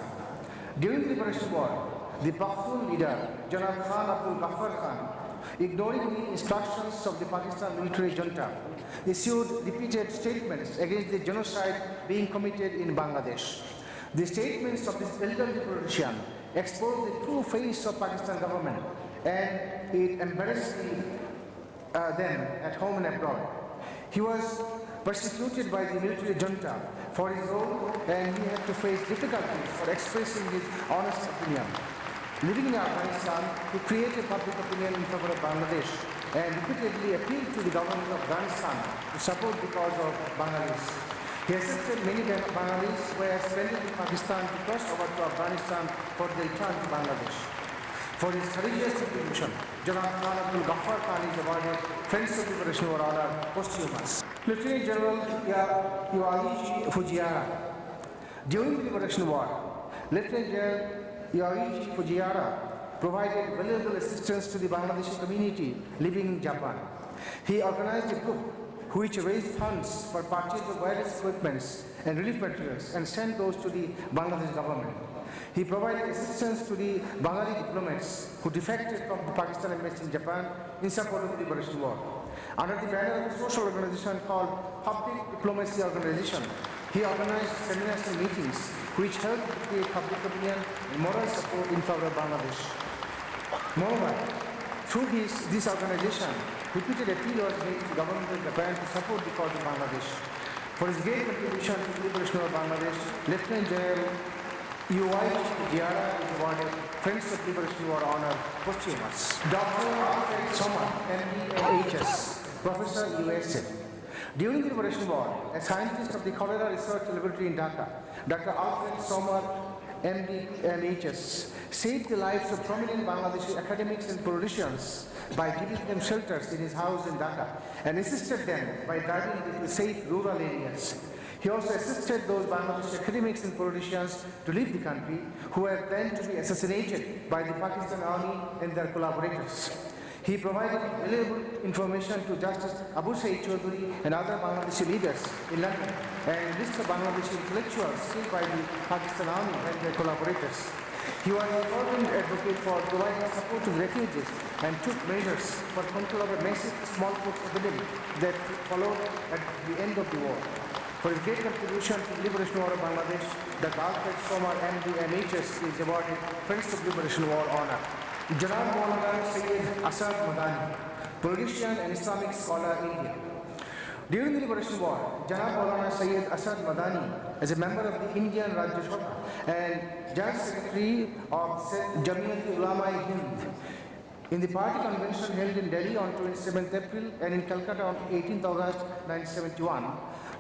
During the Liberation War, the Pakhtun leader, Janab Khan Abdul Ghaffar Khan, ignoring the instructions of the Pakistan military junta, issued repeated statements against the genocide being committed in Bangladesh. The statements of this elderly politician exposed the true face of Pakistan government, and it embarrassed them at home and abroad. He was persecuted by the military junta for his role, and he had to face difficulties for expressing his honest opinion. Living in Afghanistan, he created public opinion in favor of Bangladesh and repeatedly appealed to the government of Afghanistan to support the cause of Bangladesh. He assisted many Bengalis who were stranded in Pakistan to cross over to Afghanistan for their return to Bangladesh. For his courageous contribution, Janab Khan Abdul Ghaffar Khan is awarded Friends of Liberation War Honor posthumous. Lieutenant General Yoichi Fujiwara. During the Liberation War, Lieutenant General Yoichi Fujiwara provided valuable assistance to the Bangladeshi community living in Japan. He organized a group which raised funds for purchase of various equipments and relief materials and sent those to the Bangladesh government. He provided assistance to the Bengali diplomats who defected from the Pakistan embassy in Japan in support of the Liberation War. Under the banner of a social organization called Public Diplomacy Organization, he organized seminars and meetings which helped create public opinion and moral support in favor of Bangladesh. Moreover, through this organization, repeated appeal was made to the government of Japan to support the cause of Bangladesh. For his great contribution to the liberation of Bangladesh, Lieutenant General Yoichi Fujiwara is awarded Friends of Liberation War Honor, posthumous. Dr. Alfred Sommer, MD&HS, Professor, USA. During the Liberation War, a scientist of the Cholera Research Laboratory in Dhaka, Dr. Alfred Sommer, MD and HS, saved the lives of prominent Bangladeshi academics and politicians by giving them shelters in his house in Dhaka and assisted them by driving them to safe rural areas. He also assisted those Bangladeshi academics and politicians to leave the country who were planned to be assassinated by the Pakistan Army and their collaborators. He provided valuable information to Justice Abu Said Choudhury and other Bangladeshi leaders in London and lists of Bangladeshi intellectuals killed by the Pakistan Army and their collaborators. He was a fervent advocate for providing support to the refugees and took measures for control of a massive smallpox epidemic that followed at the end of the war. For his great contribution to the Liberation War of Bangladesh, Dr. Alfred Sommer, MD and HS is awarded Friends of Liberation War Honor. Janab Maulana Sayyid Asad Madani, politician and Islamic scholar, India. During the Liberation War, Janab Maulana Sayyid Asad Madani, as a member of the Indian Rajya Sabha and Joint Secretary of Jamiyat Ulama-e-Hind, in the party convention held in Delhi on 27th April and in Calcutta on 18th August 1971,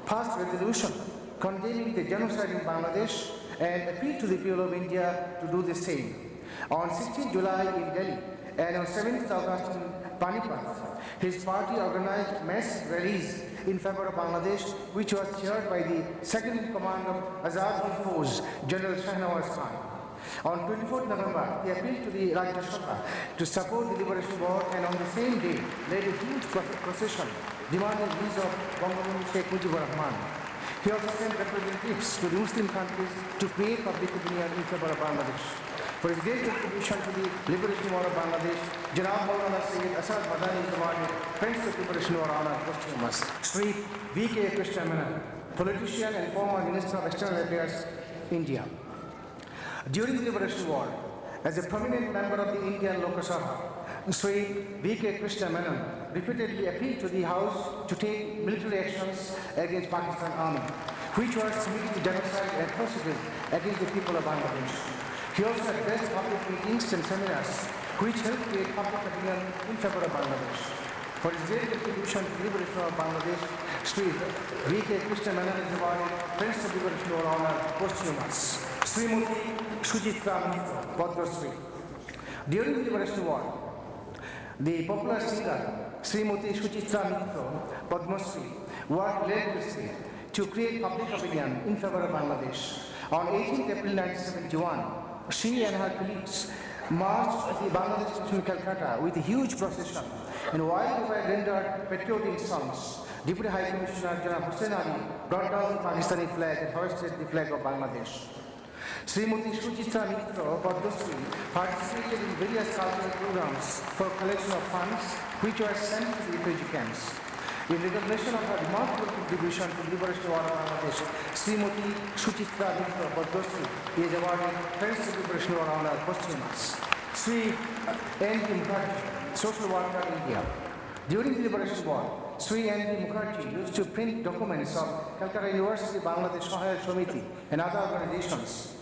passed a resolution condemning the genocide in Bangladesh and appealed to the people of India to do the same. On 16th July in Delhi and on 7th August in Panipat, his party organized mass rallies in favor of Bangladesh, which was chaired by the second in command of Azad Hind Force, General Shahnawaz Khan. On 24th November, he appealed to the Rajya Sabha to support the Liberation War and on the same day led a huge procession demanding release of Bangabandhu Sheikh Mujibur Rahman. He also sent representatives to the Muslim countries to create public opinion in favor of Bangladesh. For his great contribution to the Liberation War of Bangladesh, Janab Maulana Sayyid Asad Madani is awarded Friends of Liberation War Honor, posthumous. Sri V.K. Krishna Menon, politician and former Minister of External Affairs, India. During the Liberation War, as a prominent member of the Indian Lok Sabha, Sri V.K. Krishna Menon repeatedly appealed to the House to take military actions against Pakistan Army, which was committing genocide and atrocities against the people of Bangladesh. He also addressed public meetings and seminars which helped create public opinion in favor of Bangladesh. For his great contribution to the liberation of Bangladesh, Sri V.K. Krishna Menon is awarded Friends of Liberation War Honor, posthumous. Srimati Suchitra Mitra, Padma Shri. During the Liberation War, the popular singer Srimati Suchitra Mitra, Padma Shri, worked relentlessly to create public opinion in favor of Bangladesh. On 18th April 1971, she and her colleagues marched to the Bangladesh station in Calcutta with a huge procession, and while they were rendered patriotic songs, Deputy High Commissioner Janab Hussain Ali brought down the Pakistani flag and hoisted the flag of Bangladesh. Srimati Suchitra Mitra Padmasri participated in various cultural programs for collection of funds which were sent to the refugee camps. In recognition of her remarkable contribution to the Liberation War of Bangladesh, Srimati Suchitra Mitra Padmasri is awarded Friends of Liberation War Honor, posthumous. Sri N.D. Mukherjee, social worker, India. During the Liberation War, Sri N.D. Mukherjee used to print documents of Calcutta University, Bangladesh Sahayak Samiti and other organizations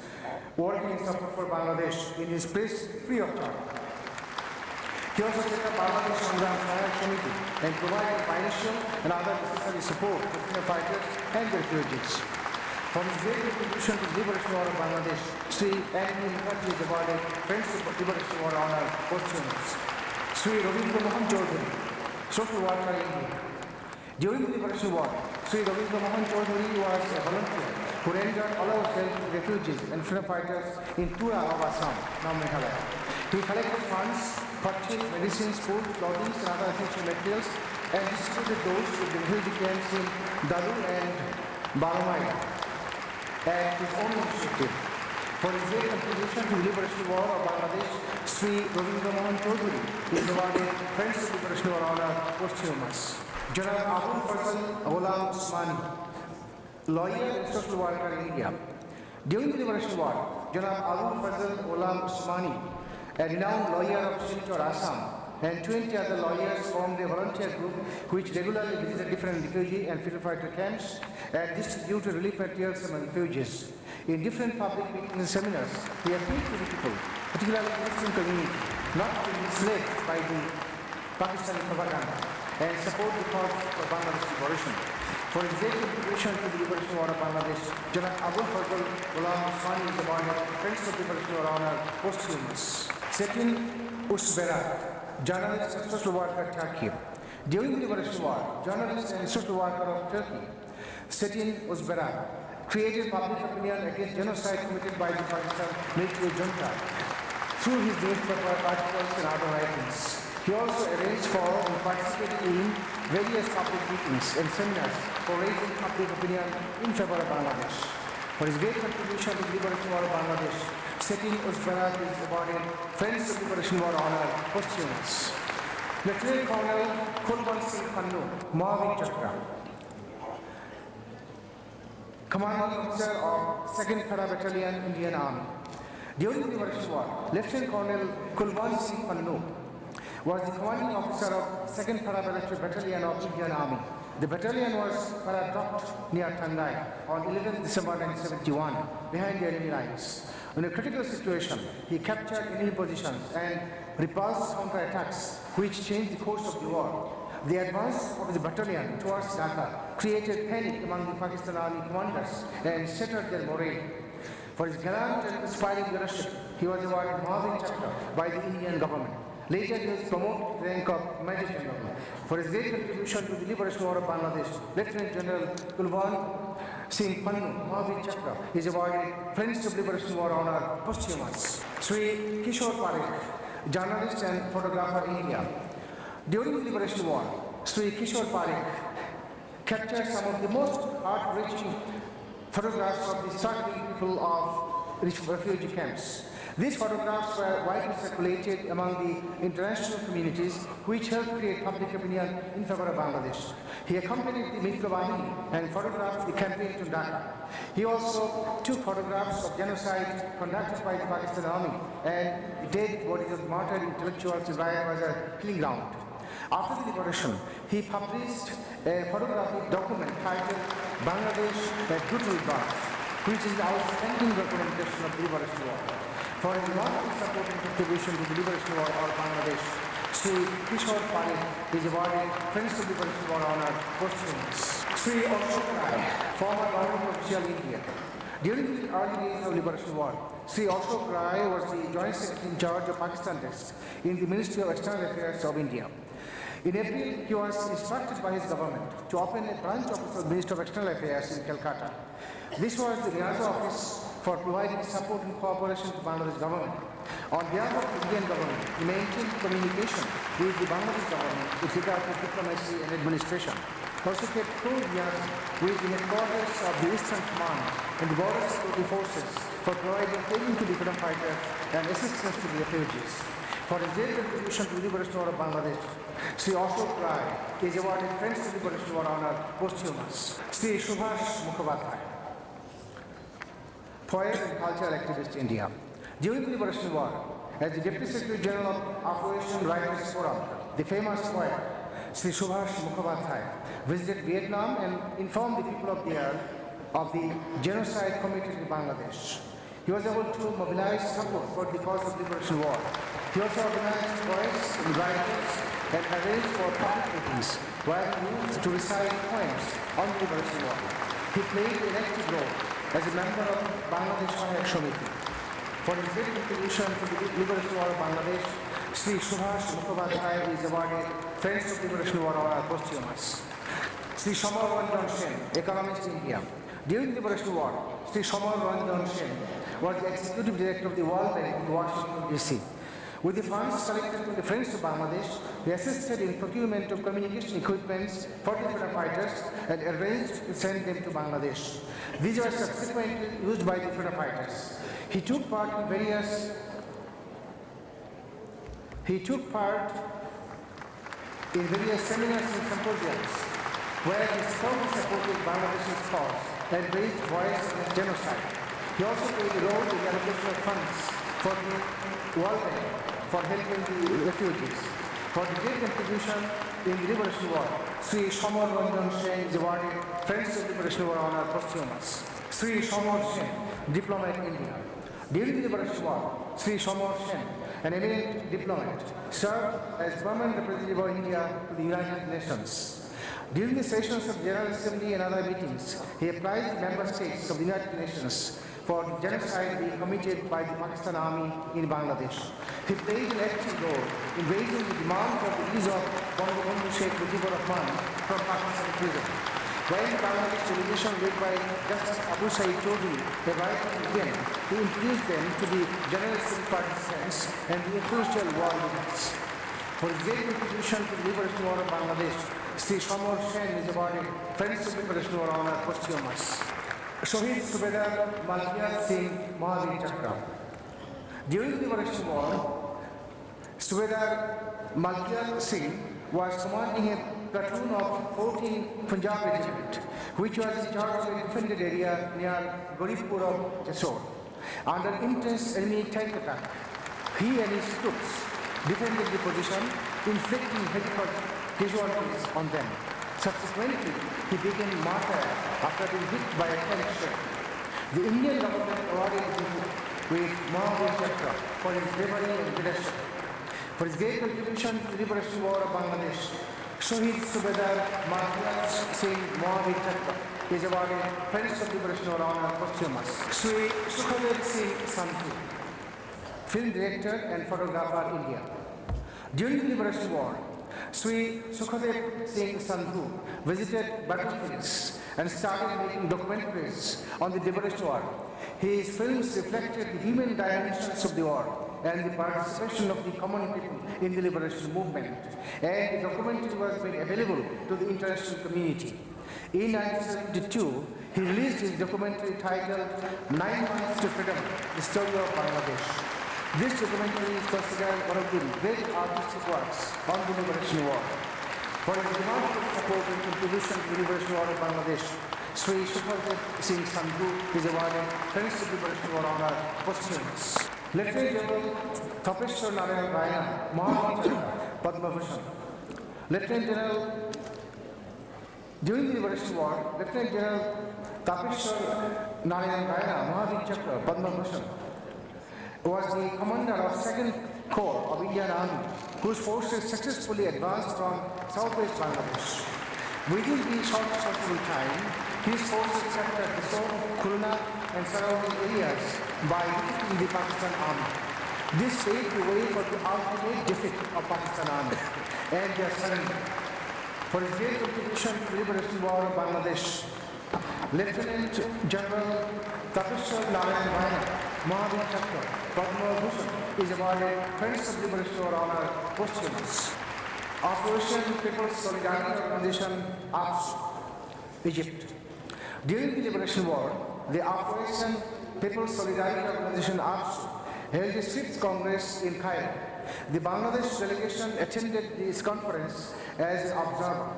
working in support for Bangladesh in his place free of charge. He also set up Bangladesh Sangram Sahayak Samiti and provided financial and other necessary support to freedom fighters and the refugees. For his great contribution to the Liberation War of Bangladesh, Sri N.D. Mukherjee is awarded Friends of Liberation War Honor, posthumous. Sri Ravindra Mohan Choudhury, social worker, India. During the Liberation War, Sri Ravindra Mohan Choudhury was a volunteer who rendered all our help to refugees and freedom fighters in Tura of Assam, now Meghalaya. He collected funds, purchased medicines, food, clothing, and other essential materials, and distributed those to the refugee camps in Daru and Balamaya at his own initiative. For his great contribution to the Liberation War of Bangladesh, Sri Ravindra Mohan Choudhury is awarded Friends of Liberation War Honor, posthumous. Janab Abul Fazl Ghulam Usmani, lawyer and social worker in India. During the Liberation War, Janab Abul Fazl Ghulam Usmani, a renowned lawyer of Silchar, Assam, and 20 other lawyers formed a volunteer group which regularly visited different refugee and freedom fighter camps and distributed relief materials among refugees. In different public meetings and seminars, he appealed to the people particularly the Muslim community, not to be misled by the Pakistani propaganda and support the cause for Bangladesh liberation. For his great contribution to the liberation war of Bangladesh, Janab Abul Fazl Ghulam Usmani is awarded Prince of Liberation War honor posthumous. Setin Usberak, journalist and social worker, Turkey. During the liberation war, journalist and social worker of Turkey, Setin Usberak, created public opinion against genocide committed by the Pakistan military junta through his newspaper articles and other writings. He also arranged for and participated in various public meetings and seminars for raising public opinion in favor of Bangladesh. For his great contribution to the liberation war of Bangladesh, Setin Usberak is awarded Friends of Liberation War honor posthumous. Lieutenant Colonel Kulban Singh Pannu, Mahavir Chakra, commanding officer of 2nd Para Battalion, Indian Army. During the Liberation War, Lieutenant Colonel Kulban Singh Pannu was the commanding officer of 2nd Paramilitary Battalion of Indian Army. The battalion was para-dropped near Tandai on 11 December 1971 behind the enemy lines. In a critical situation, he captured enemy positions and repulsed counterattacks which changed the course of the war. The advance of the battalion towards Dhaka created panic among the Pakistan Army commanders and shattered their morale. For his gallant and inspiring leadership, he was awarded Mahavir Chakra by the Indian government. Later, he was promoted to the rank of Major General. For his great contribution to the liberation war of Bangladesh, Lieutenant General Kulban Singh Pannu, Mahavir Chakra, is awarded Friends of Liberation War honor posthumous. Sri Kishore Parikh, journalist and photographer, India. During the liberation war, Sri Kishore Parikh captured some of the most heart-wrenching photographs of the struggling people of refugee camps. These photographs were widely circulated among the international communities, which helped create public opinion in favor of Bangladesh. He accompanied the Mitra Bahini and photographed the campaign to Dhaka. He also took photographs of genocide conducted by the Pakistan Army and dead bodies of martyred intellectuals in Raya Bazar killing ground. After the liberation, he published a photographic document titled Bangladesh, A Brutal Birth, which is an outstanding documentation of the liberation war. For his long support and contribution to the liberation war of Bangladesh, Sri Kishore Parikh is awarded Friends of Liberation War honor posthumous. Sri Ashok Rai, former government official in India. During the early days of liberation war, Sri Ashok Rai was the Joint Secretary in charge of Pakistan desk in the Ministry of External Affairs of India. In April, he was instructed by his government to open a branch office of the Ministry of External Affairs in Calcutta. This was the liaison office for providing support and cooperation to Bangladesh government. On behalf of the Indian government, he maintained communication with the Bangladesh government with regard to diplomacy and administration. Also kept close liaison with the headquarters of the Eastern Command and the border security forces for providing training to the freedom fighters and assistance to the refugees. For his great contribution to the liberation war of Bangladesh, Sri Ashok Rai is awarded Friends of the Liberation War honor posthumous. Sri Subhash Mukhopadhyay, poet and cultural activist, India. During the Liberation War, as the Deputy Secretary General of Afro-Asian Writers Forum, the famous poet Sri Subhash Mukhopadhyay visited Vietnam and informed the people of there of the genocide committed in Bangladesh. He was able to mobilize support for the cause of the liberation war. He also organized poets and writers and arranged for public meetings where he used to recite poems on the liberation war. He played an active role as a member of Bangladesh Sahayak Samiti. For his great contribution to the liberation war of Bangladesh, Sri Subhash Mukhopadhyay is awarded Friends of the Liberation War honor posthumous. Sri Samar Ranjan Sen, economist, India. During the liberation war, Sri Samar Ranjan Sen was the executive director of the World Bank in Washington, D.C. With the funds collected from the Friends of Bangladesh, he assisted in procurement of communication equipment for the freedom fighters and arranged to send them to Bangladesh. These were subsequently used by the freedom fighters. He took part in various seminars and symposiums where he strongly supported Bangladesh's cause and raised voice against genocide. He also played a role in the allocation of funds for the World Bank for helping the refugees. For the great contribution in the liberation war, Sri Samar Ranjan Sen is awarded Friends of the Liberation War honor posthumous. Sri Samar Sen, diplomat in India. During the Liberation War, Sri Somar Sen, an eminent diplomat, served as permanent representative of India to the United Nations. During the sessions of the General Assembly and other meetings, he apprised the member states of the United Nations for the genocide being committed by the Pakistan Army in Bangladesh. He played an active role in raising the demand for the release of Bangabandhu Sheikh Mujibur Rahman from Pakistan prison. When the Bangladesh delegation led by Justice Abu Said Chaudhry arrived in India, he introduced them to the General Assembly participants and the influential war leaders. For his great contribution to the Liberation War of Bangladesh, Sri Somar Sen is awarded Friends of Liberation War Honor posthumous. Shohid Subedar Malkiyat Singh Mahavir Chakra. During the Liberation War, Subedar Malkiyat Singh was commanding a platoon of 14 Punjab Regiment, which was in charge of a defended area near Garibpur of Jessore. Under intense enemy tank attack, he and his troops defended the position, inflicting heavy casualties on them. Subsequently, he became martyr after being hit by a tank shell. The Indian government awarded him with Mahavir Chakra for his bravery and leadership. For his great contribution to the Liberation War of Bangladesh, Shohid Subedar Malkiyat Singh Mahavir Chakra is awarded Friends of Liberation War Honor posthumous. Sri Sukhadev Singh Sandhu, film director and photographer, India. During the Liberation War, Sri Sukhadev Singh Sandhu visited battlefields and started making documentaries on the Liberation War. His films reflected the human dimensions of the war and the participation of the common people in the liberation movement, and the documentary was made available to the international community. In 1972, he released his documentary titled 9 Months to Freedom, The Story of Bangladesh. This documentary is considered one of the great artistic works on the Liberation War. For his remarkable support and contribution to the Liberation War of Bangladesh, Sri Sukhadev Singh Sandhu is awarded Friends of the Liberation War Honor posthumous. Lieutenant General Tapeshwar Narayan Raina, Mahavir Chakra, Padma Bhushan. Lieutenant General, during the Liberation War, Lieutenant General Tapeshwar Narayan Raina, Mahavir Chakra, Padma Bhushan, was the commander of 2nd Corps of Indian Army, whose forces successfully advanced from southwest Bangladesh. Within the short possible time, his forces captured Jessore, Khulna, and surrounding areas by defeating the Pakistan Army. This paved the way for the ultimate defeat of Pakistan Army and their surrender. For his great contribution to the Liberation War of Bangladesh, Lieutenant General Tapeshwar Narayan Raina, Mahavir Chakra, Padma Bhushan is awarded Friends of Liberation War Honor posthumous. Operation People's Solidarity Organization, APSO, Egypt. During the Liberation War, the Operation People's Solidarity Organization, APSO, held its 5th Congress in Cairo. The Bangladesh delegation attended this conference as an observer.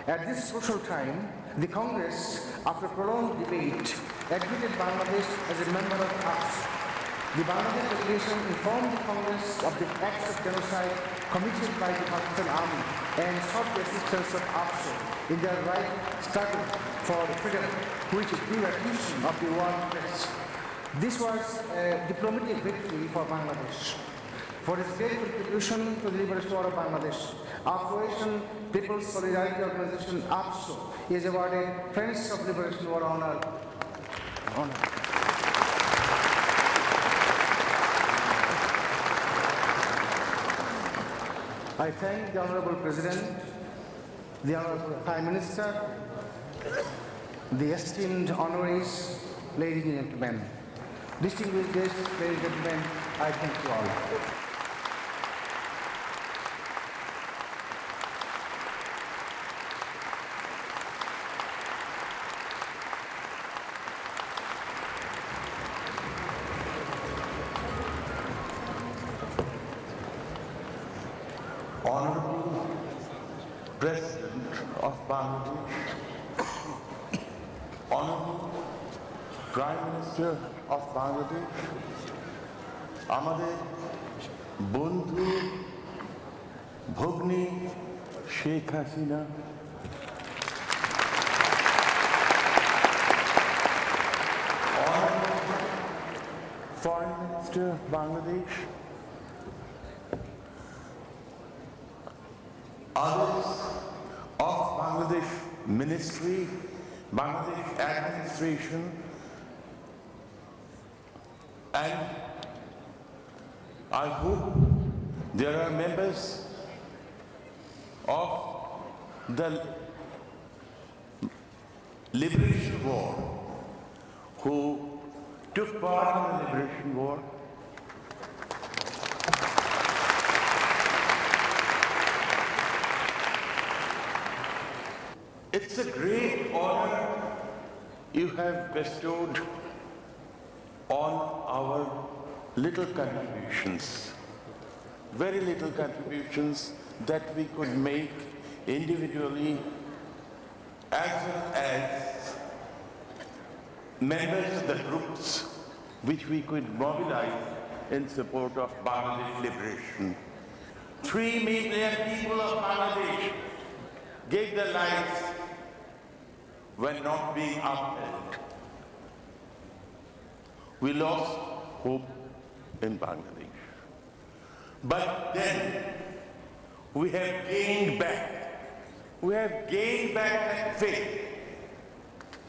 At this crucial time, the Congress, after prolonged debate, admitted Bangladesh as a member of APSO. The Bangladesh delegation informed the Congress of the acts of genocide committed by the Pakistan Army and sought the assistance of APSO in their right struggle for freedom, which drew attention of the world press. This was a diplomatic victory for Bangladesh. For its great contribution to the Liberation War of Bangladesh, Operation People's Solidarity Organization, APSO, is awarded Friends of Liberation War Honor. I thank the Honorable President, the Honorable Prime Minister, the esteemed honorees, ladies and gentlemen. Distinguished guests, ladies and gentlemen, I thank you all. Honorable President of Bangladesh, Honorable Prime Minister of Bangladesh, আমাদের বন্ধু ভগ্নী Sheikh Hasina, Foreign Minister, Bangladesh, others of Bangladesh Ministry, Bangladesh Administration, and I hope there are members of the Liberation War who took part in the Liberation War. It's a great honor you have bestowed on our little contributions, very little contributions that we could make individually as well as members of the groups which we could mobilize in support of Bangladesh liberation. 3 million people of Bangladesh gave their lives when not being upheld. We lost hope in Bangladesh. But then we have gained back. We have gained back that faith.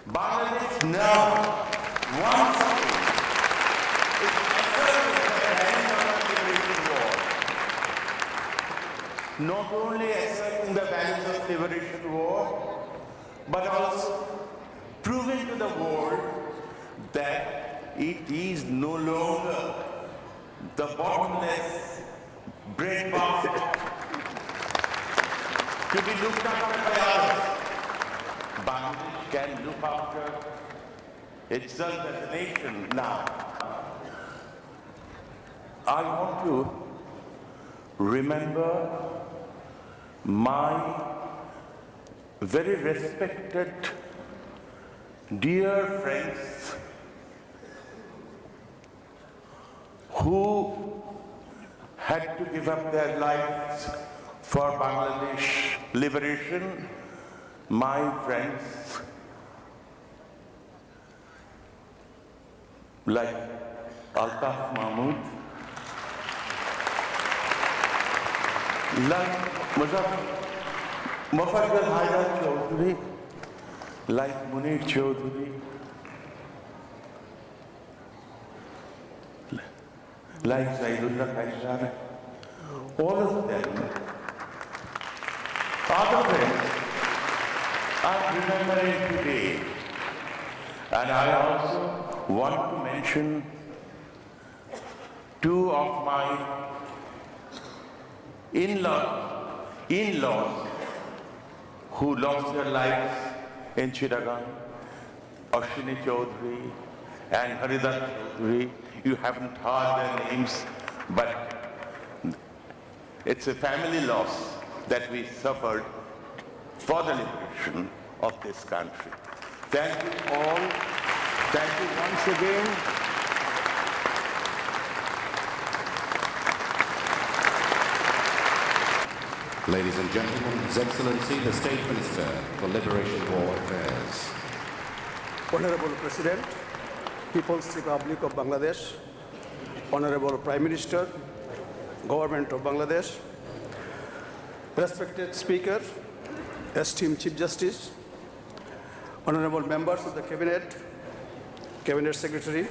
Bangladesh now, once again, is asserting the value of the Liberation War. Not only asserting the values of Liberation War, but also proving to the world that it is no longer the bottomless breadbasket to be looked after by others. Bangladesh can look after itself as a nation now. I want to remember my very respected, dear friends who had to give up their lives for Bangladesh liberation, my friends like Altaf Mahmood, like Mufaddal Haidar Chaudhry, like Munir Chaudhry, like Zaidullah Kaisar, all of them are the friends I'm remembering today. And I also want to mention 2 of my in-laws who lost their lives in Chittagong, Ashwini Chaudhary and Haridat Chaudhary. You haven't heard their names, but it's a family loss that we suffered for the liberation of this country. Thank you all. Thank you once again. Ladies and gentlemen, His Excellency the State Minister for Liberation War Affairs. Honorable President, People's Republic of Bangladesh, Honorable Prime Minister, Government of Bangladesh, respected Speaker, esteemed Chief Justice, honorable members of the Cabinet, Cabinet Secretary,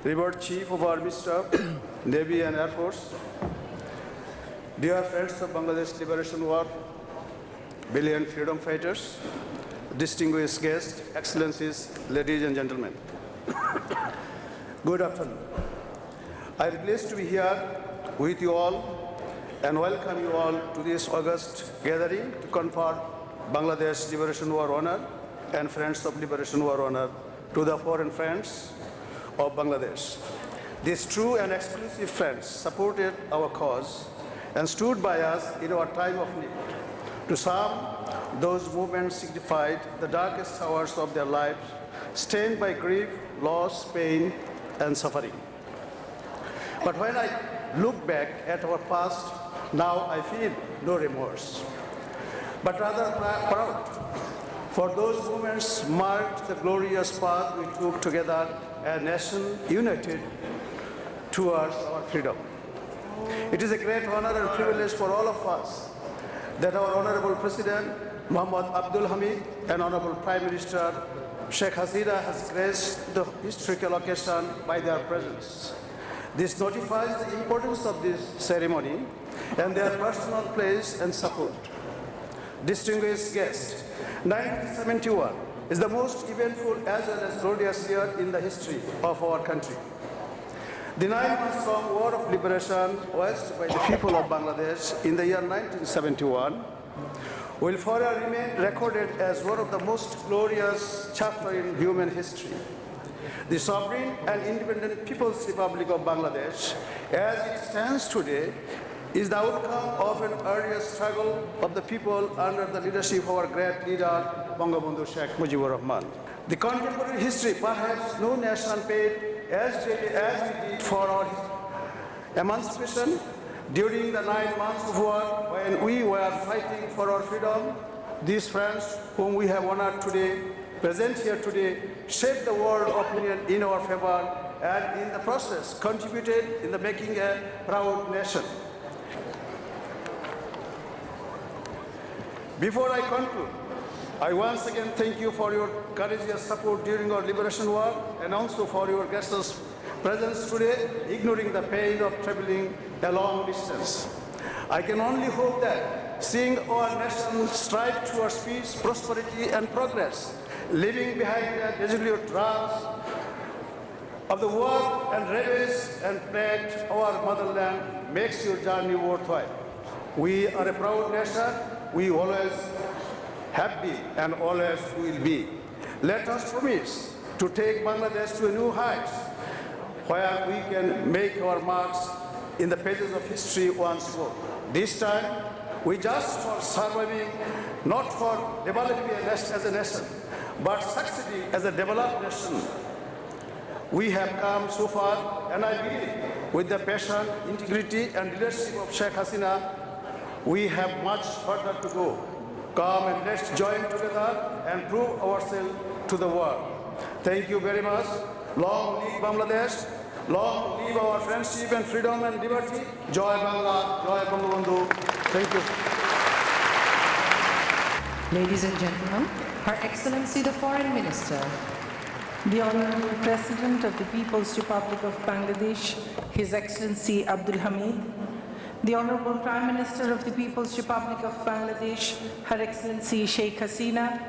revered Chief of Army Staff, Navy and Air Force, dear friends of Bangladesh Liberation War, valiant freedom fighters, distinguished guests, excellencies, ladies and gentlemen. Good afternoon. I am pleased to be here with you all and welcome you all to this August gathering to confer Bangladesh Liberation War honor and Friends of Liberation War honor to the foreign friends of Bangladesh. These true and exclusive friends supported our cause and stood by us in our time of need. To some, those movements signified the darkest hours of their lives, stained by grief, loss, pain, and suffering. But when I look back at our past, now I feel no remorse, but rather proud. For those moments marked the glorious path we took together, a nation united towards our freedom. It is a great honor and privilege for all of us that our Honorable President Muhammad Abdul Hamid and Honorable Prime Minister Sheikh Hasina has graced the historical occasion by their presence. This notifies the importance of this ceremony and their personal place and support. Distinguished guests, 1971 is the most eventful as well as glorious year in the history of our country. The 9-month-long War of Liberation waged by the people of Bangladesh in the year 1971 will forever remain recorded as one of the most glorious chapters in human history. The sovereign and independent People's Republic of Bangladesh, as it stands today, is the outcome of an earlier struggle of the people under the leadership of our great leader, Bangabandhu Sheikh Mujibur Rahman. The contemporary history, perhaps no nation paid as greatly as we did for our emancipation during the 9 months of war when we were fighting for our freedom. These friends whom we have honored today, present here today, shaped the world opinion in our favor and in the process contributed in the making a proud nation. Before I conclude, I once again thank you for your courageous support during our liberation war and also for your gracious presence today, ignoring the pain of traveling a long distance. I can only hope that seeing our nation strive towards peace, prosperity, and progress, leaving behind the resolute wrongs of the war and ravage and plague our motherland makes your journey worthwhile. We are a proud nation. We always have been and always will be. Let us promise to take Bangladesh to a new heights where we can make our marks in the pages of history once more. This time, we just for surviving, not for developing as a nation, but succeeding as a developed nation. We have come so far, and I believe with the passion, integrity, and leadership of Sheikh Hasina, we have much further to go. Come and let's join together and prove ourselves to the world. Thank you very much. Long live Bangladesh. Long live our friendship and freedom and liberty. Joy Bangla, Joy Bangabandhu. Thank you. Ladies and gentlemen, Her Excellency the Foreign Minister, the Honorable President of the People's Republic of Bangladesh, His Excellency Abdul Hamid, the Honorable Prime Minister of the People's Republic of Bangladesh, Her Excellency Sheikh Hasina,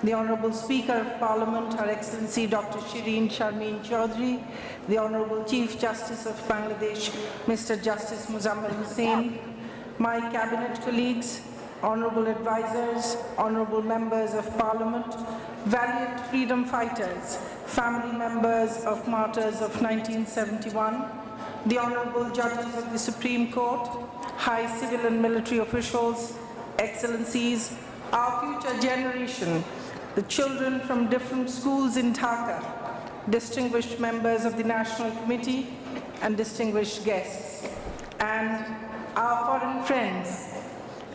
the Honorable Speaker of Parliament, Her Excellency Dr. Shireen Sharmeen Chaudhry, the Honorable Chief Justice of Bangladesh, Mr. Justice Muzammil Hussain, my cabinet colleagues, honorable advisors, honorable members of Parliament, valiant freedom fighters, family members of martyrs of 1971, the honorable judges of the Supreme Court, high civil and military officials, excellencies, our future generation, the children from different schools in Dhaka, distinguished members of the National Committee, and distinguished guests, and our foreign friends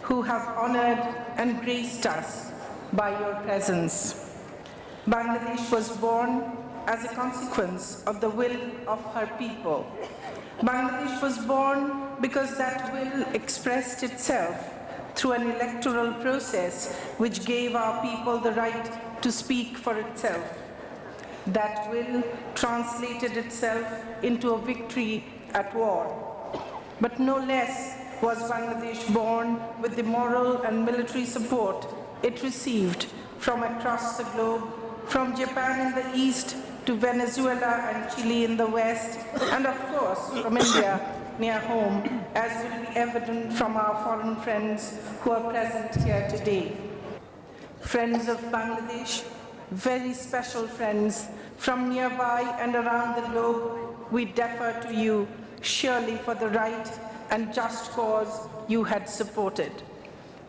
who have honored and graced us by your presence. Bangladesh was born as a consequence of the will of her people. Bangladesh was born because that will expressed itself through an electoral process which gave our people the right to speak for itself. That will translated itself into a victory at war. But no less was Bangladesh born with the moral and military support it received from across the globe, from Japan in the east to Venezuela and Chile in the west, and of course from India near home, as will be evident from our foreign friends who are present here today. Friends of Bangladesh, very special friends from nearby and around the globe, we defer to you surely for the right and just cause you had supported.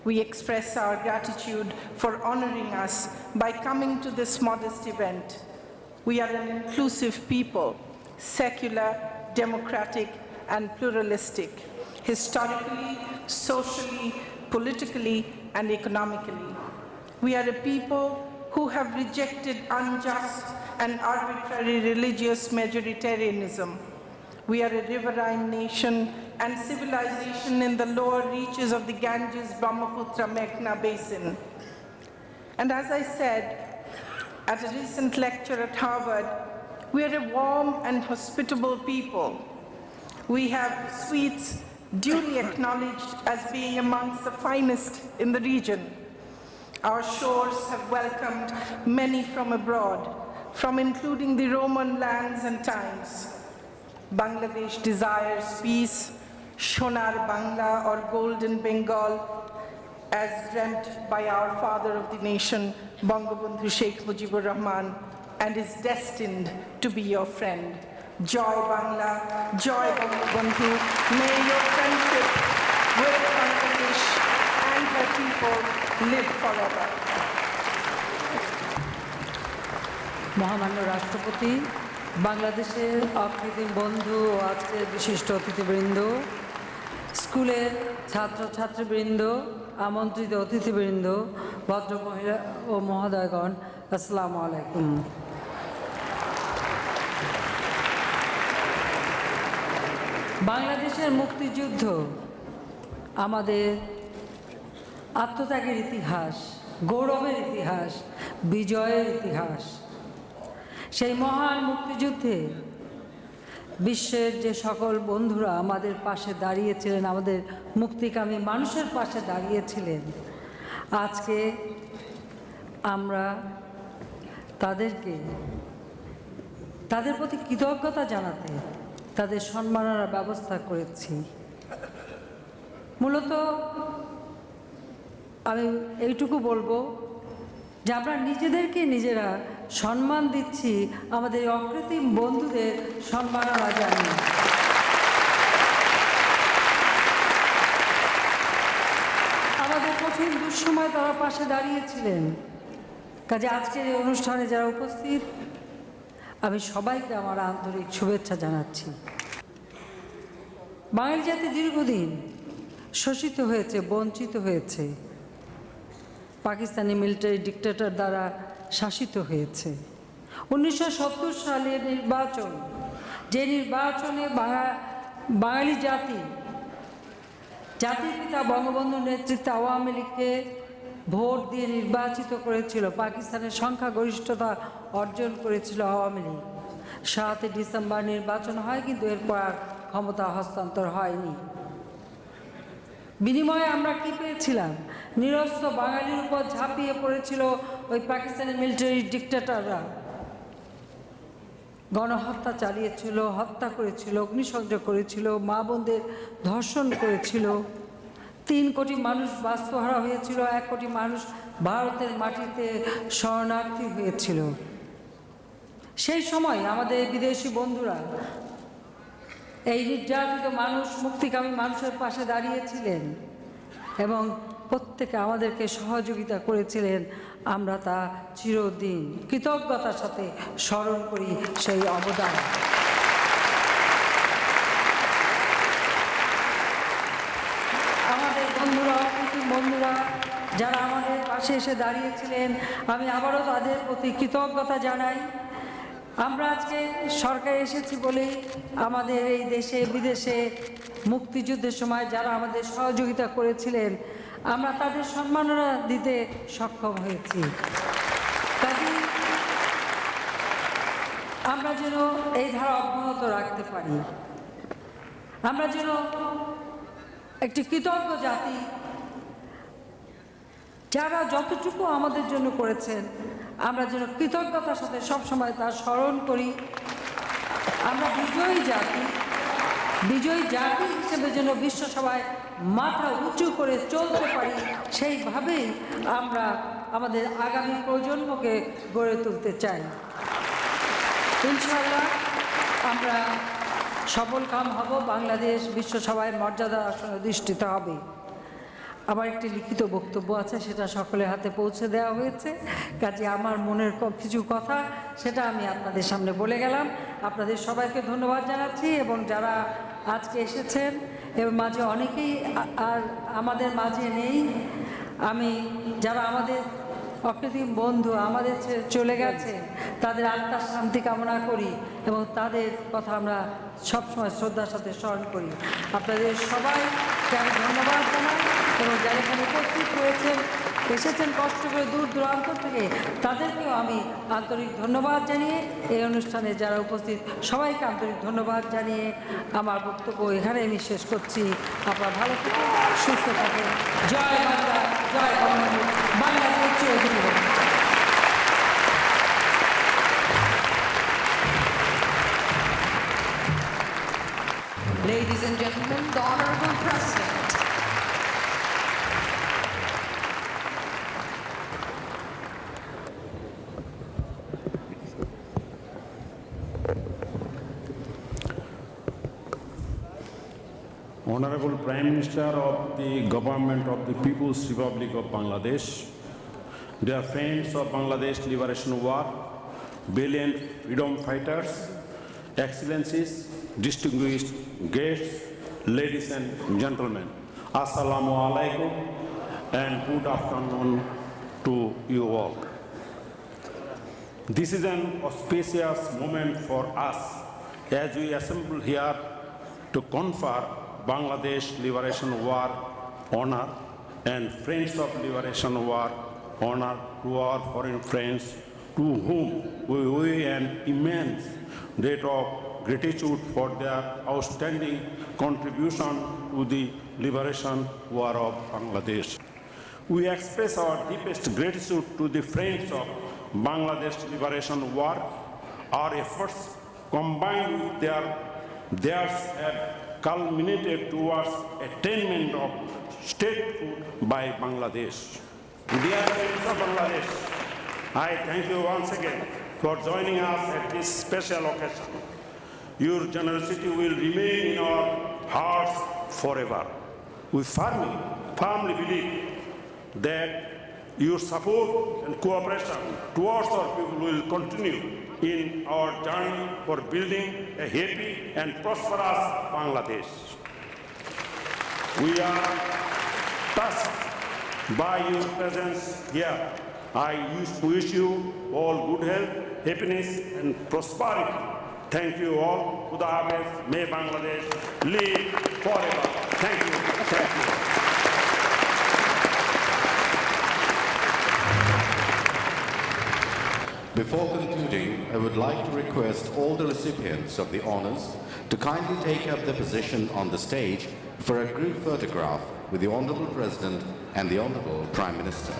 We express our gratitude for honoring us by coming to this modest event. We are an inclusive people, secular, democratic, and pluralistic, historically, socially, politically, and economically. We are a people who have rejected unjust and arbitrary religious majoritarianism. We are a riverine nation and civilization in the lower reaches of the Ganges-Brahmaputra-Meghna basin. And as I said at a recent lecture at Harvard, we are a warm and hospitable people. We have sweets duly acknowledged as being amongst the finest in the region. Our shores have welcomed many from abroad, from including the Roman lands and times. Bangladesh desires peace, Shonar Bangla or Golden Bengal, as dreamt by our father of the nation, Bangabandhu Sheikh Mujibur Rahman, and is destined to be your friend. Joy Bangla, joy Bangabandhu. May your friendship with Bangladesh and her people live forever. মহামান্য রাষ্ট্রপতি, বাংলাদেশের অকৃত্রিম বন্ধু ও আজকের বিশিষ্ট অতিথিবৃন্দ, স্কুলের ছাত্রছাত্রীবৃন্দ, আমন্ত্রিত অতিথিবৃন্দ, ভদ্র মহিলা ও মহোদয়গণ, আসসালামু আলাইকুম। বাংলাদেশের মুক্তিযুদ্ধ আমাদের আত্মত্যাগের ইতিহাস, গৌরবের ইতিহাস, বিজয়ের ইতিহাস। সেই মহান মুক্তিযুদ্ধে বিশ্বের যে সকল বন্ধুরা আমাদের পাশে দাঁড়িয়েছিলেন, আমাদের মুক্তিকামী মানুষের পাশে দাঁড়িয়েছিলেন, আজকে আমরা তাদের প্রতি কৃতজ্ঞতা জানাতে তাদের সম্মাননার ব্যবস্থা করেছি। মূলত আমি এইটুকু বলবো যে আমরা নিজেদেরকে নিজেরা সম্মান দিচ্ছি, আমাদের অকৃত্রিম বন্ধুদের সম্মাননা জানিয়ে। আমাদের কঠিন দুঃসময় তারা পাশে দাঁড়িয়েছিলেন। কাজে আজকের এই অনুষ্ঠানে যারা উপস্থিত, আমি সবাইকে আমার আন্তরিক শুভেচ্ছা জানাচ্ছি। বাঙালি জাতি দীর্ঘদিন শোষিত হয়েছে, বঞ্চিত হয়েছে, পাকিস্তানি মিলিটারি ডিক্টেটর দ্বারা শাসিত হয়েছে। 1970 সালের নির্বাচন, যে নির্বাচনে বাঙালি জাতির পিতা বঙ্গবন্ধুর নেতৃত্বে আওয়ামী লীগকে ভোট দিয়ে নির্বাচিত করেছিল, পাকিস্তানের সংখ্যাগরিষ্ঠতা অর্জন করেছিল আওয়ামী লীগ। 7 ডিসেম্বর নির্বাচন হয়, কিন্তু এরপর আর ক্ষমতা হস্তান্তর হয়নি। বিনিময়ে আমরা কি পেয়েছিলাম? নিরস্ত্র বাঙালির উপর ঝাঁপিয়ে পড়েছিল ওই পাকিস্তানি মিলিটারি ডিক্টেটররা। গণহত্যা চালিয়েছিল, হত্যা করেছিল, অগ্নিসংযোগ করেছিল, মা বোনদের ধর্ষণ করেছিল। 3 কোটি মানুষ বাস্তুহারা হয়েছিল, 1 কোটি মানুষ ভারতের মাটিতে শরণার্থী হয়েছিল। সেই সময় আমাদের বিদেশি বন্ধুরা এই নির্যাতিত মানুষ, মুক্তিকামী মানুষের পাশে দাঁড়িয়েছিলেন এবং প্রত্যেকে আমাদেরকে সহযোগিতা করেছিলেন। আমরা তা চিরদিন কৃতজ্ঞতার সাথে স্মরণ করি সেই অবদান। আমাদের বন্ধুরা, অকৃত্রিম বন্ধুরা যারা আমাদের পাশে এসে দাঁড়িয়েছিলেন, আমি আবারও তাদের প্রতি কৃতজ্ঞতা জানাই। আমরা আজকে সরকারে এসেছি বলেই আমাদের এই দেশে বিদেশে মুক্তিযুদ্ধের সময় যারা আমাদের সহযোগিতা করেছিলেন, আমরা তাদের সম্মাননা দিতে সক্ষম হয়েছি। কাজে আমরা যেন এই ধারা অব্যাহত রাখতে পারি, আমরা যেন একটি কৃতজ্ঞ জাতি, যারা যতটুকু আমাদের জন্য করেছেন, আমরা যেন কৃতজ্ঞতার সাথে সবসময় তা স্মরণ করি। আমরা বিজয়ী জাতি হিসেবে যেন বিশ্বসভায় মাথা উঁচু করে চলতে পারি, সেইভাবেই আমরা আমাদের আগামী প্রজন্মকে গড়ে তুলতে চাই। ইনশাআল্লাহ আমরা সফলকাম হব, বাংলাদেশ বিশ্বসভায় মর্যাদার আসনে অধিষ্ঠিত হবে। আমার একটি লিখিত বক্তব্য আছে, সেটা সকলের হাতে পৌঁছে দেওয়া হয়েছে। কাজে আমার মনের কিছু কথা সেটা আমি আপনাদের সামনে বলে গেলাম। আপনাদের সবাইকে ধন্যবাদ জানাচ্ছি, এবং যারা আজকে এসেছেন এর মাঝে অনেকেই আর আমাদের মাঝে নেই, আমি যারা আমাদের অকৃত্রিম বন্ধু আমাদের ছেড়ে চলে গেছে, তাদের আত্মার শান্তি কামনা করি এবং তাদের কথা আমরা সবসময় শ্রদ্ধার সাথে স্মরণ করি। আপনাদের সবাইকে আমি ধন্যবাদ জানাই এবং যারা এখানে উপস্থিত হয়েছেন, এসেছেন কষ্ট করে দূর দূরান্ত থেকে, তাদেরকেও আমি আন্তরিক ধন্যবাদ জানিয়ে এই অনুষ্ঠানে যারা উপস্থিত সবাইকে আন্তরিক ধন্যবাদ জানিয়ে আমার বক্তব্য এখানে আমি শেষ করছি। আপনারা ভালো থাকুন, সুস্থ থাকুন। জয় বাংলা, জয় Bangabandhu, Bangladesh চিরজীবন। Ladies and gentlemen, the Honorable President. Honorable Prime Minister of the Government of the People's Republic of Bangladesh, dear friends of Bangladesh Liberation War, valiant freedom fighters, Excellencies, distinguished guests, ladies and gentlemen, Assalamu alaikum and good afternoon to you all. This is an auspicious moment for us as we assemble here to confer Bangladesh Liberation War honor and Friends of Liberation War honor to our foreign friends, to whom we owe an immense debt of gratitude for their outstanding contribution to the liberation war of Bangladesh. We express our deepest gratitude to the friends of Bangladesh Liberation War. Our efforts combined with theirs have culminated towards attainment of statehood by Bangladesh. Dear friends of Bangladesh, I thank you once again for joining us at this special occasion. Your generosity will remain in our hearts forever. We firmly believe that your support and cooperation towards our people will continue in our journey for building a happy and prosperous Bangladesh. We are touched by your presence here. I wish you all good health, happiness, and prosperity. Thank you all. Khuda Hafiz. May Bangladesh live forever. Thank you. Thank you. Before concluding, I would like to request all the recipients of the honors to kindly take up their position on the stage for a group photograph with the Honorable President and the Honorable Prime Minister.